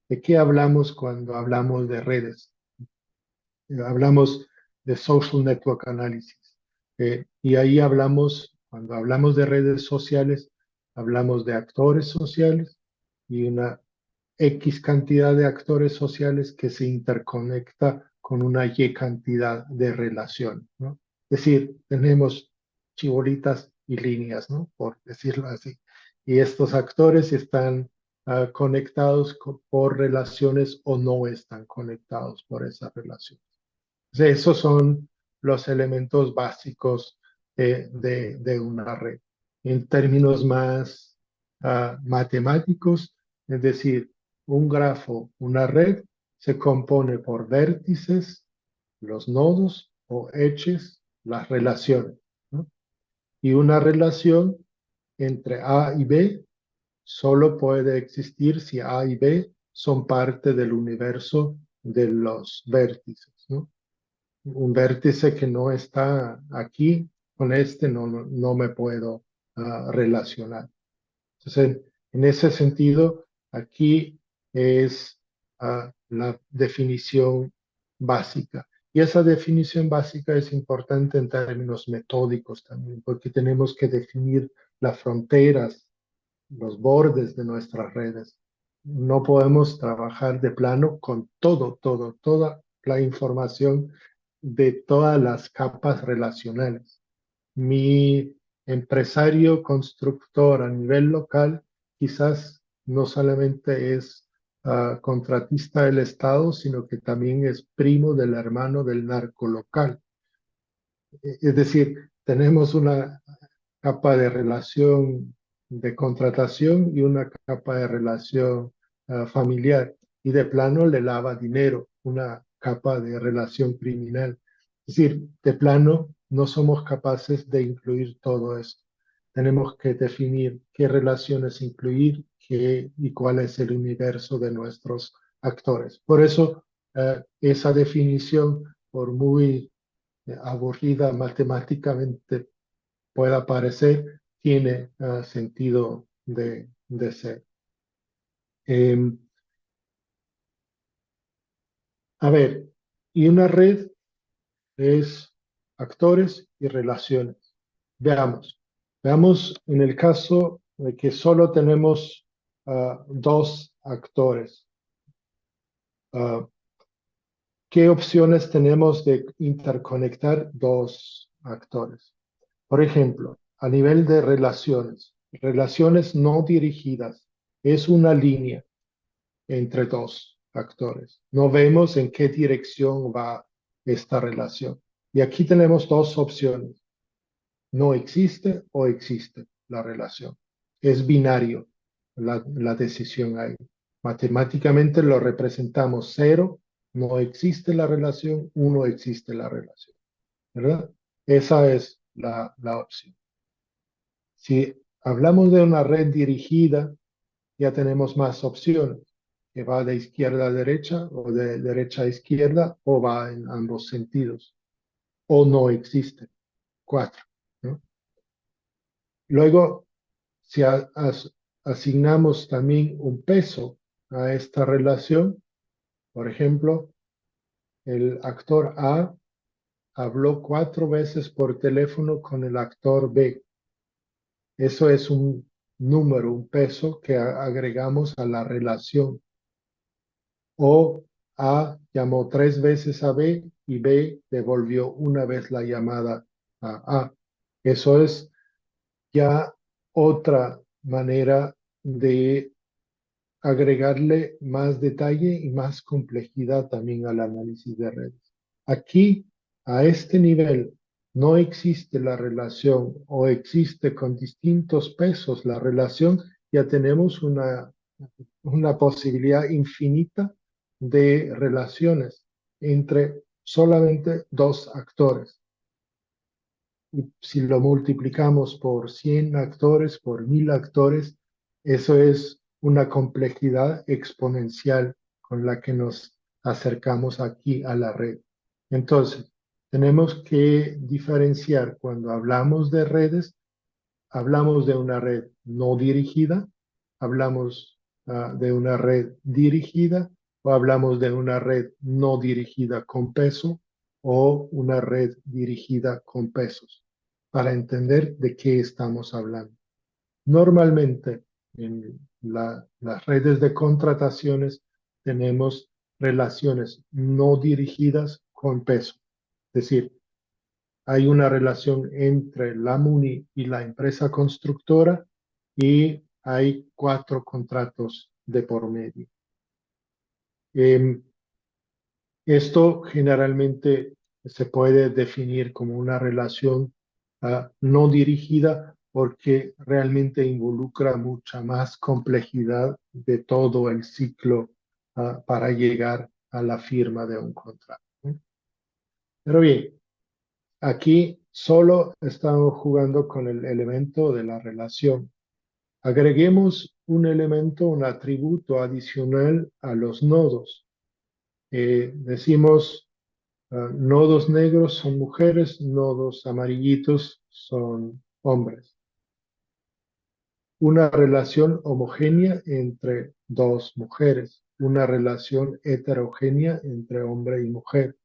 ¿De qué hablamos cuando hablamos de redes? Hablamos de social network analysis. Y ahí cuando hablamos de redes sociales, hablamos de actores sociales y una X cantidad de actores sociales que se interconecta con una Y cantidad de relaciones, ¿no? Es decir, tenemos chibolitas y líneas, ¿no? Por decirlo así. Y estos actores están conectados por relaciones o no están conectados por esas relaciones. Entonces, esos son los elementos básicos de una red. En términos más matemáticos, es decir, un grafo, una red, se compone por vértices, los nodos, o ejes, las relaciones, ¿no? Y una relación entre A y B solo puede existir si A y B son parte del universo de los vértices, ¿no? Un vértice que no está aquí, con este no me puedo relacionar. Entonces, en ese sentido, aquí es la definición básica. Y esa definición básica es importante en términos metódicos también, porque tenemos que definir las fronteras, los bordes de nuestras redes. No podemos trabajar de plano con toda la información de todas las capas relacionales. Mi empresario constructor a nivel local quizás no solamente es contratista del Estado, sino que también es primo del hermano del narco local. Es decir, tenemos una capa de relación de contratación y una capa de relación familiar. Y de plano le lava dinero, una capa de relación criminal. Es decir, de plano no somos capaces de incluir todo esto. Tenemos que definir qué relaciones incluir y cuál es el universo de nuestros actores. Por eso, esa definición, por muy aburrida matemáticamente pueda parecer, tiene sentido de ser. A ver, y una red es actores y relaciones. Veamos en el caso de que solo tenemos dos actores. ¿Qué opciones tenemos de interconectar dos actores? Por ejemplo, a nivel de relaciones no dirigidas, es una línea entre dos actores. No vemos en qué dirección va esta relación. Y aquí tenemos dos opciones. No existe o existe la relación. Es binario la decisión ahí. Matemáticamente lo representamos 0, no existe la relación, 1 existe la relación. ¿Verdad? Esa es la opción. Si hablamos de una red dirigida, ya tenemos más opciones, que va de izquierda a derecha o de derecha a izquierda o va en ambos sentidos o no existe. 4, ¿no? Luego, si asignamos también un peso a esta relación, por ejemplo, el actor A habló 4 veces por teléfono con el actor B. Eso es un número, un peso que agregamos a la relación. O A llamó 3 veces a B y B devolvió una vez la llamada a A. Eso es ya otra manera de agregarle más detalle y más complejidad también al análisis de redes. Aquí, a este nivel, no existe la relación o existe con distintos pesos la relación, ya tenemos una posibilidad infinita de relaciones entre solamente dos actores. Y si lo multiplicamos por 100 actores, por 1000 actores, eso es una complejidad exponencial con la que nos acercamos aquí a la red. Entonces, tenemos que diferenciar cuando hablamos de redes, hablamos de una red no dirigida, hablamos de una red dirigida o hablamos de una red no dirigida con peso o una red dirigida con pesos, para entender de qué estamos hablando. Normalmente en las redes de contrataciones tenemos relaciones no dirigidas con peso, es decir, hay una relación entre la MUNI y la empresa constructora y hay 4 contratos de por medio. Esto generalmente se puede definir como una relación no dirigida porque realmente involucra mucha más complejidad de todo el ciclo para llegar a la firma de un contrato, ¿no? Pero bien, aquí solo estamos jugando con el elemento de la relación. Agreguemos un elemento, un atributo adicional a los nodos. Decimos, nodos negros son mujeres, nodos amarillitos son hombres. Una relación homogénea entre dos mujeres, una relación heterogénea entre hombre y mujer.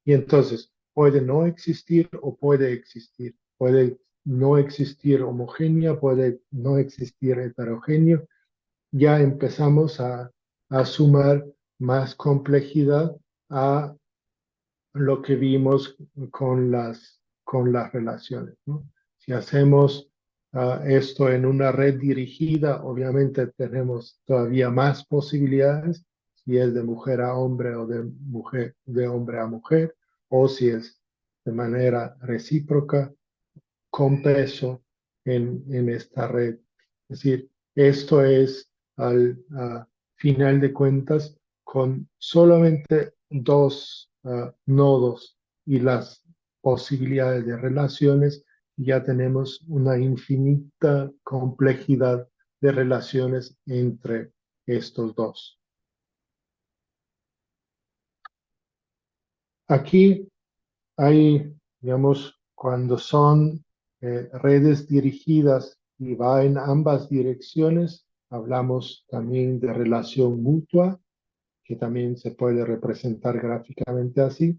Y entonces, puede no existir o puede existir. Puede no existir homogénea, puede no existir heterogéneo. Ya empezamos a sumar más complejidad a lo que vimos con las relaciones, ¿no? Si hacemos esto en una red dirigida, obviamente tenemos todavía más posibilidades, si es de mujer a hombre o de hombre a mujer, o si es de manera recíproca, con peso en esta red. Es decir, esto es al final de cuentas con solamente dos nodos y las posibilidades de relaciones, ya tenemos una infinita complejidad de relaciones entre estos dos. Aquí hay, digamos, cuando son redes dirigidas y va en ambas direcciones, hablamos también de relación mutua, que también se puede representar gráficamente así,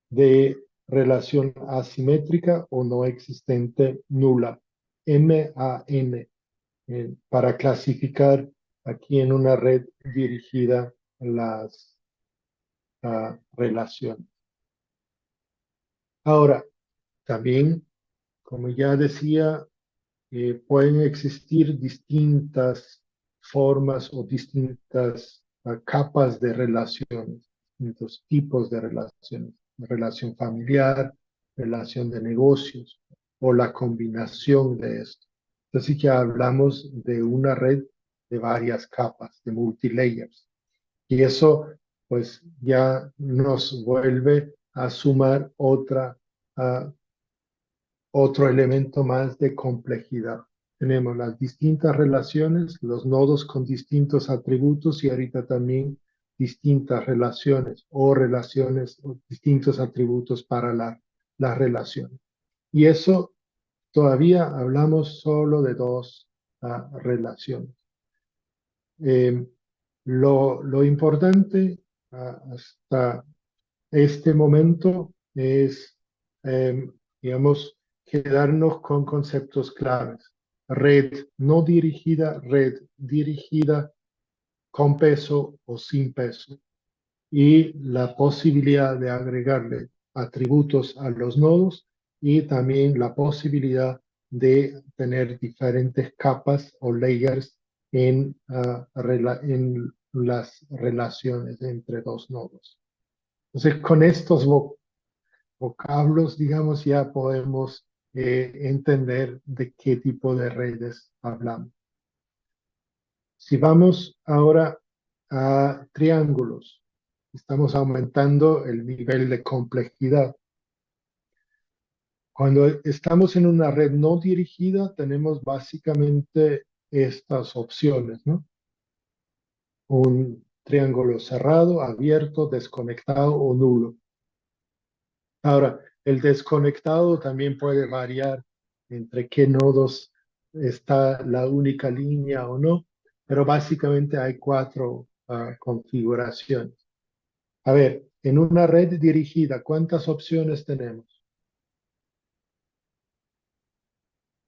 de relación asimétrica o no existente nula, MAN, para clasificar aquí en una red dirigida las relaciones. Ahora, también, como ya decía, pueden existir distintas formas o distintas capas de relaciones, distintos tipos de relaciones, relación familiar, relación de negocios o la combinación de esto. Entonces ya hablamos de una red de varias capas, de multilayers. Y eso pues ya nos vuelve a sumar otro elemento más de complejidad. Tenemos las distintas relaciones, los nodos con distintos atributos y ahorita también distintas relaciones o distintos atributos para las relaciones. Y eso todavía hablamos solo de dos relaciones. Lo importante hasta este momento es, digamos, quedarnos con conceptos claves. Red no dirigida, red dirigida con peso o sin peso. Y la posibilidad de agregarle atributos a los nodos y también la posibilidad de tener diferentes capas o layers en las relaciones entre dos nodos. Entonces, con estos vocablos, digamos, ya podemos entender de qué tipo de redes hablamos. Si vamos ahora a triángulos, estamos aumentando el nivel de complejidad. Cuando estamos en una red no dirigida, tenemos básicamente estas opciones, ¿no? Un triángulo cerrado, abierto, desconectado o nulo. Ahora, el desconectado también puede variar entre qué nodos está la única línea o no, pero básicamente hay cuatro configuraciones. A ver, en una red dirigida, ¿cuántas opciones tenemos?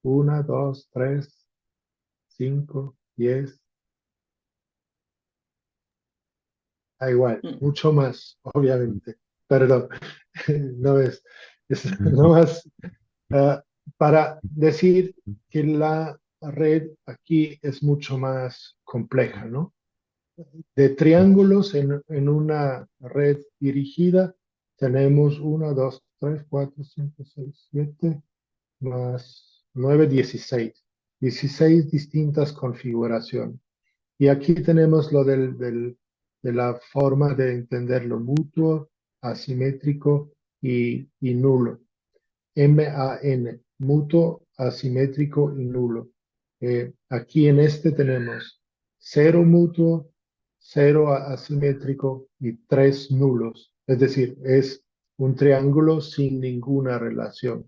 1, 2, 3, 5, 10. Da igual, mucho más, obviamente. Perdón, no es no más para decir que la red aquí es mucho más compleja, ¿no? De triángulos en una red dirigida tenemos 1, 2, 3, 4, 5, 6, 7, más 9, 16. 16 distintas configuraciones. Y aquí tenemos lo del de la forma de entenderlo mutuo, asimétrico y nulo. MAN, mutuo, asimétrico y nulo. Aquí en este tenemos 0 mutuo, 0 asimétrico y 3 nulos. Es decir, es un triángulo sin ninguna relación.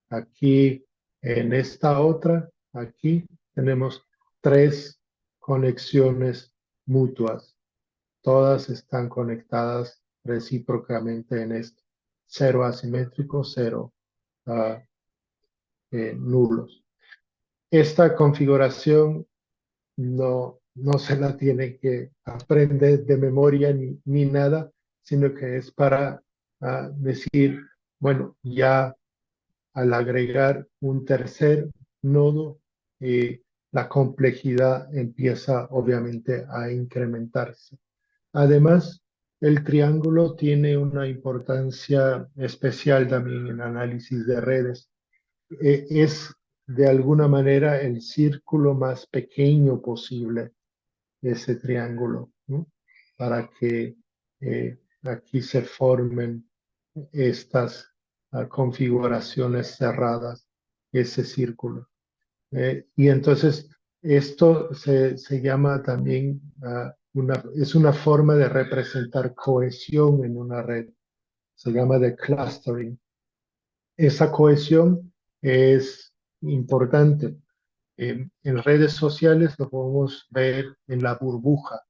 Aquí, en esta otra, aquí tenemos 3 conexiones mutuas. Todas están conectadas recíprocamente en esto. 0 asimétrico, 0 nulos. Esta configuración no se la tiene que aprender de memoria ni nada, sino que es para decir, bueno, ya al agregar un tercer nodo, la complejidad empieza obviamente a incrementarse. Además, el triángulo tiene una importancia especial también en análisis de redes. Es de alguna manera el círculo más pequeño posible, ese triángulo, ¿no? Para que aquí se formen estas configuraciones cerradas, ese círculo. Y entonces esto se llama también, es una forma de representar cohesión en una red. Se llama de clustering. Esa cohesión es importante. En redes sociales lo podemos ver en la burbuja.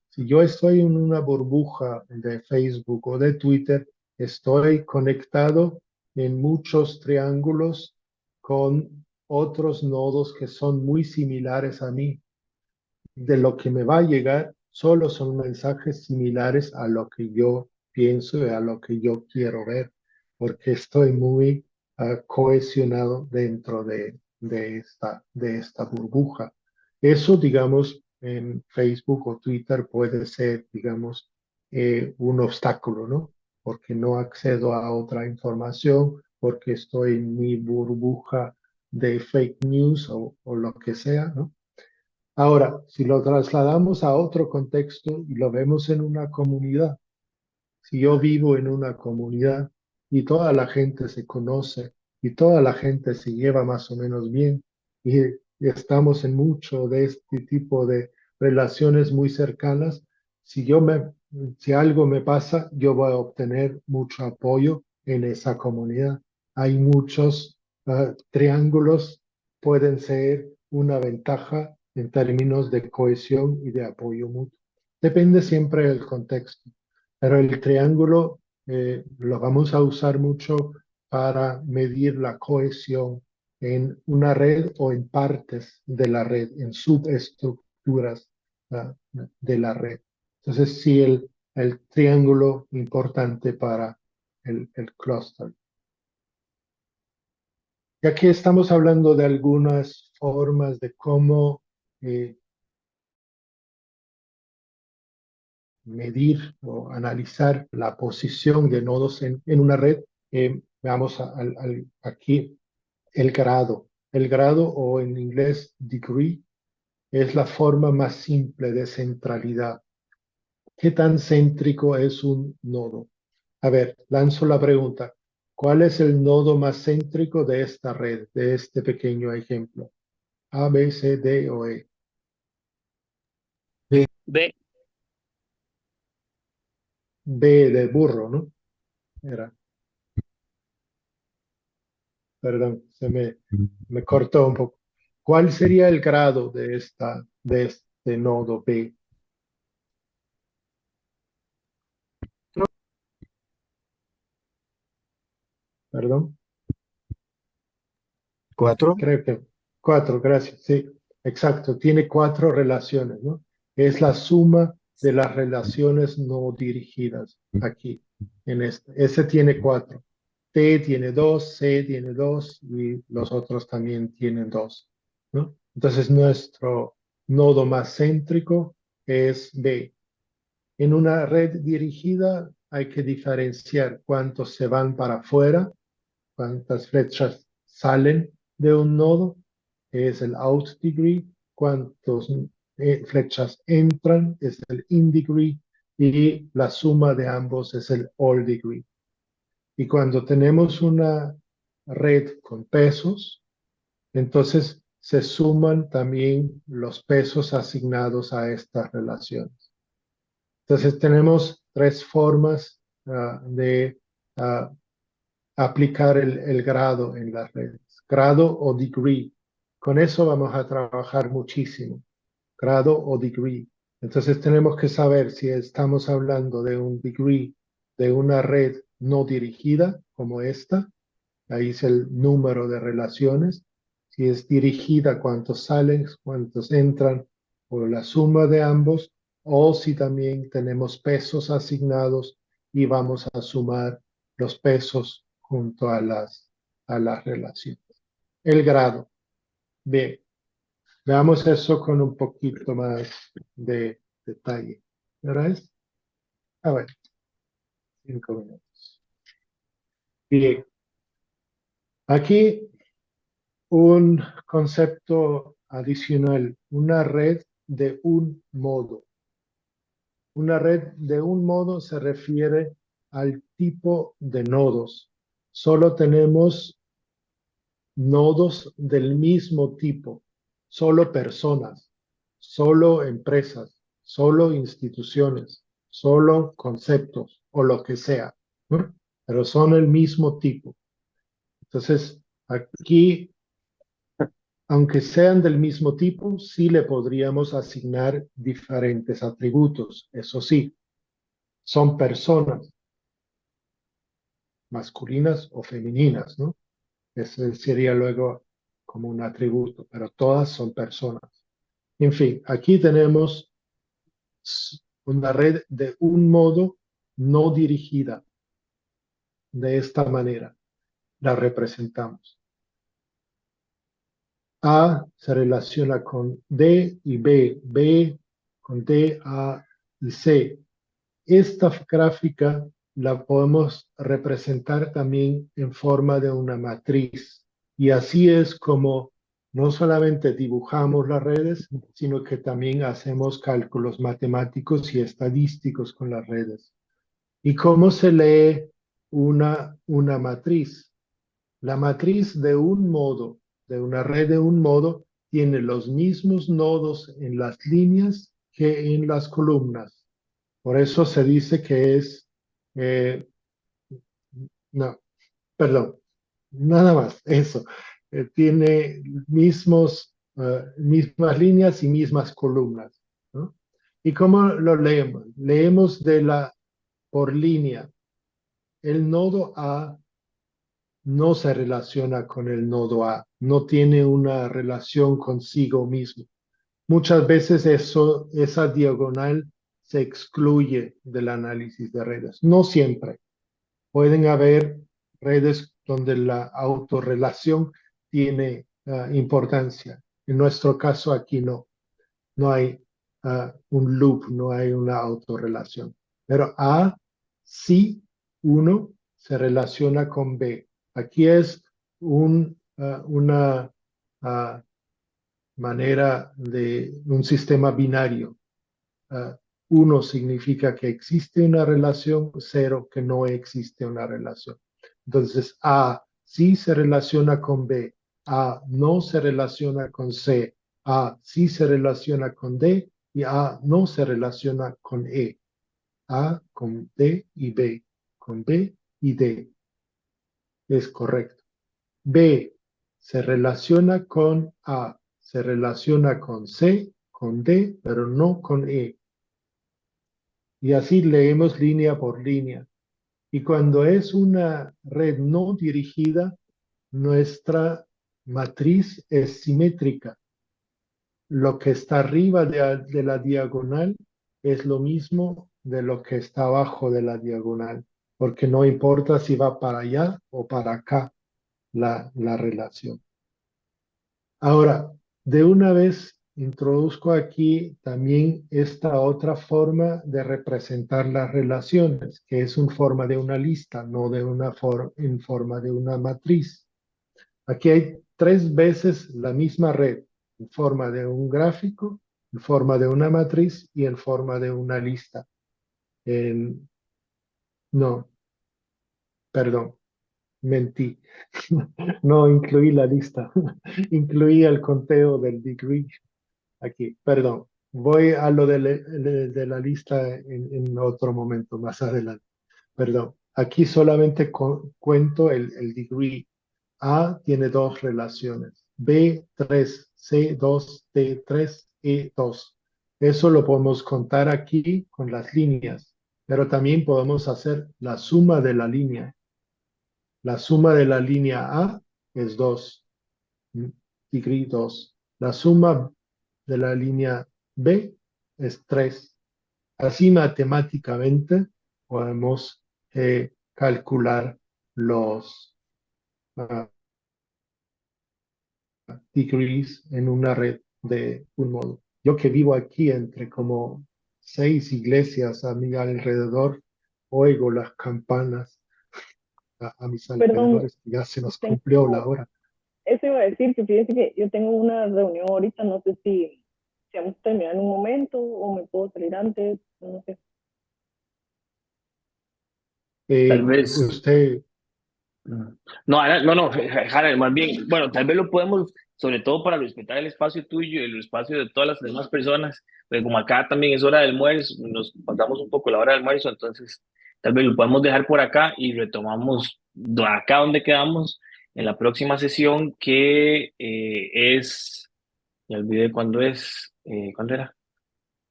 Si yo estoy en una burbuja de Facebook o de Twitter, estoy conectado en muchos triángulos con otros nodos que son muy similares a mí. De lo que me va a llegar solo son mensajes similares a lo que yo pienso y a lo que yo quiero ver, porque estoy muy cohesionado dentro de esta burbuja. Eso, digamos, en Facebook o Twitter puede ser, digamos, un obstáculo, ¿no? Porque no accedo a otra información, porque estoy en mi burbuja de fake news o lo que sea, ¿no? Ahora, si lo trasladamos a otro contexto y lo vemos en una comunidad, si yo vivo en una comunidad y toda la gente se conoce y toda la gente se lleva más o menos bien y estamos en mucho de este tipo de relaciones muy cercanas, si algo me pasa, yo voy a obtener mucho apoyo en esa comunidad. Hay muchos triángulos, pueden ser una ventaja en términos de cohesión y de apoyo mutuo. Depende siempre del contexto. Pero el triángulo lo vamos a usar mucho para medir la cohesión en una red o en partes de la red, en subestructuras de la red. Entonces, sí, el triángulo importante para el clúster. Y aquí estamos hablando de algunas formas de cómo medir o analizar la posición de nodos en una red. Veamos aquí el grado. El grado, o en inglés degree, es la forma más simple de centralidad. ¿Qué tan céntrico es un nodo? A ver, lanzo la pregunta. ¿Cuál es el nodo más céntrico de esta red, de este pequeño ejemplo? A, B, C, D o E. B. B de burro, ¿no? Era. Perdón, me cortó un poco. ¿Cuál sería el grado de este nodo B? Perdón, 4. creo que 4, gracias. Sí, exacto. Tiene 4 relaciones, ¿no? Es la suma de las relaciones no dirigidas aquí, en este. Ese tiene 4. T tiene 2, C tiene 2 y los otros también tienen 2, ¿no? Entonces nuestro nodo más céntrico es B. En una red dirigida hay que diferenciar cuántos se van para afuera, cuántas flechas salen de un nodo, que es el out degree, cuántos flechas entran es el in degree y la suma de ambos es el all degree. Y cuando tenemos una red con pesos, entonces se suman también los pesos asignados a estas relaciones. Entonces tenemos tres formas de aplicar el grado en las redes. Grado o degree. Con eso vamos a trabajar muchísimo. Grado o degree. Entonces tenemos que saber si estamos hablando de un degree de una red no dirigida como esta. Ahí es el número de relaciones. Si es dirigida, cuántos salen, cuántos entran, o la suma de ambos, o si también tenemos pesos asignados y vamos a sumar los pesos junto a las relaciones. El grado. Bien, veamos eso con un poquito más de detalle. ¿Verdad? A ver, 5 minutos. Bien, aquí un concepto adicional, una red de un modo. Una red de un modo se refiere al tipo de nodos. Solo tenemos nodos del mismo tipo, solo personas, solo empresas, solo instituciones, solo conceptos o lo que sea, ¿no? Pero son el mismo tipo. Entonces, aquí aunque sean del mismo tipo, sí le podríamos asignar diferentes atributos. Eso sí, son personas, masculinas o femeninas, ¿no? Ese sería luego como un atributo, pero todas son personas. En fin, aquí tenemos una red de un modo no dirigida. De esta manera la representamos. A se relaciona con D y B, B con D, A y C. Esta gráfica la podemos representar también en forma de una matriz. Y así es como no solamente dibujamos las redes, sino que también hacemos cálculos matemáticos y estadísticos con las redes. ¿Y cómo se lee una matriz? La matriz de un modo, de una red de un modo, tiene los mismos nodos en las líneas que en las columnas. Por eso se dice que es, no, perdón, nada más, eso. Tiene mismas líneas y mismas columnas, ¿no? ¿Y cómo lo leemos? Leemos por línea. El nodo A no se relaciona con el nodo A, no tiene una relación consigo mismo. Muchas veces esa diagonal se excluye del análisis de redes. No siempre. Pueden haber redes donde la autorrelación tiene importancia. En nuestro caso aquí no. No hay un loop, no hay una autorrelación. Pero A sí, uno se relaciona con B. Aquí es una manera de un sistema binario. Uno significa que existe una relación, 0 que no existe una relación. Entonces, A sí se relaciona con B, A no se relaciona con C, A sí se relaciona con D y A no se relaciona con E. A con D y B, con B y D. Es correcto. B se relaciona con A, se relaciona con C, con D, pero no con E. Y así leemos línea por línea. Y cuando es una red no dirigida, nuestra matriz es simétrica. Lo que está arriba de la diagonal es lo mismo de lo que está abajo de la diagonal, porque no importa si va para allá o para acá la relación. Ahora, de una vez introduzco aquí también esta otra forma de representar las relaciones, que es en forma de una lista, no en forma de una matriz. Aquí hay 3 veces la misma red en forma de un gráfico en forma de una matriz y en forma de una lista. No, perdón, mentí. No incluí la lista, incluí el conteo del degree aquí, perdón. Voy a lo de la lista en otro momento, más adelante. Perdón. Aquí solamente cuento el degree. A tiene dos relaciones. B3, C2, D3, E2. Eso lo podemos contar aquí con las líneas, pero también podemos hacer la suma de la línea. La suma de la línea A es 2, degree 2. La suma de la línea B es 3. Así matemáticamente podemos calcular los degrees en una red de un modo. Yo que vivo aquí entre como 6 iglesias a mi alrededor, oigo las campanas a mis Perdón, alrededores, ya se nos cumplió la tengo, hora. eso iba a decir, que fíjese que yo tengo una reunión ahorita, no sé si vamos a terminar en un momento o me puedo salir antes, no sé. Tal vez. Usted, No, Jara, más bien, bueno, tal vez lo podemos, sobre todo para respetar el espacio tuyo y el espacio de todas las demás personas, porque como acá también es hora del almuerzo, nos pasamos un poco la hora del almuerzo, entonces tal vez lo podemos dejar por acá y retomamos acá donde quedamos en la próxima sesión que me olvidé ¿cuándo era?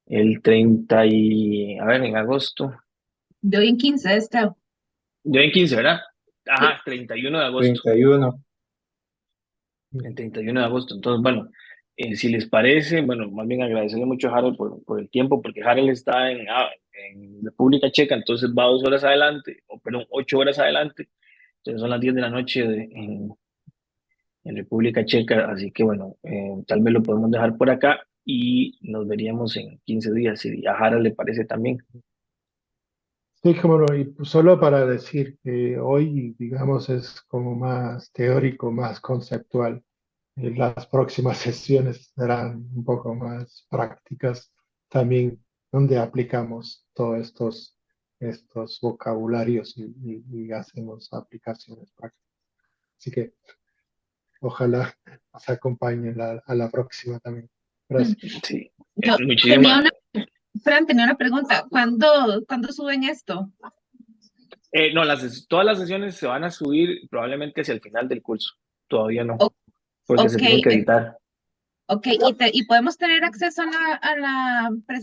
El 30 y, a ver, en agosto. De hoy en 15, esta. Yo en 15, ¿verdad? Sí. Ajá, 31 de agosto. 31. El 31 de agosto. Entonces, bueno, si les parece, bueno, más bien agradecerle mucho a Harold por el tiempo, porque Harold está en República Checa, entonces va 2 horas adelante, o perdón, 8 horas adelante. Entonces son las 10 de la noche en República Checa, así que bueno, tal vez lo podemos dejar por acá y nos veríamos en 15 días, si a Harold le parece también. sí, como no, y solo para decir que hoy, digamos, es como más teórico, más conceptual. Las próximas sesiones serán un poco más prácticas, también donde aplicamos todos estos vocabularios y hacemos aplicaciones prácticas. Así que ojalá nos acompañen a la próxima también. Gracias. Sí, Yo muchísimas. Fran, tenía una pregunta. ¿Cuándo suben esto? No, todas las sesiones se van a subir probablemente hacia el final del curso. Todavía no, O- porque se ok, tienen que editar. ok, y podemos tener acceso a la presentación.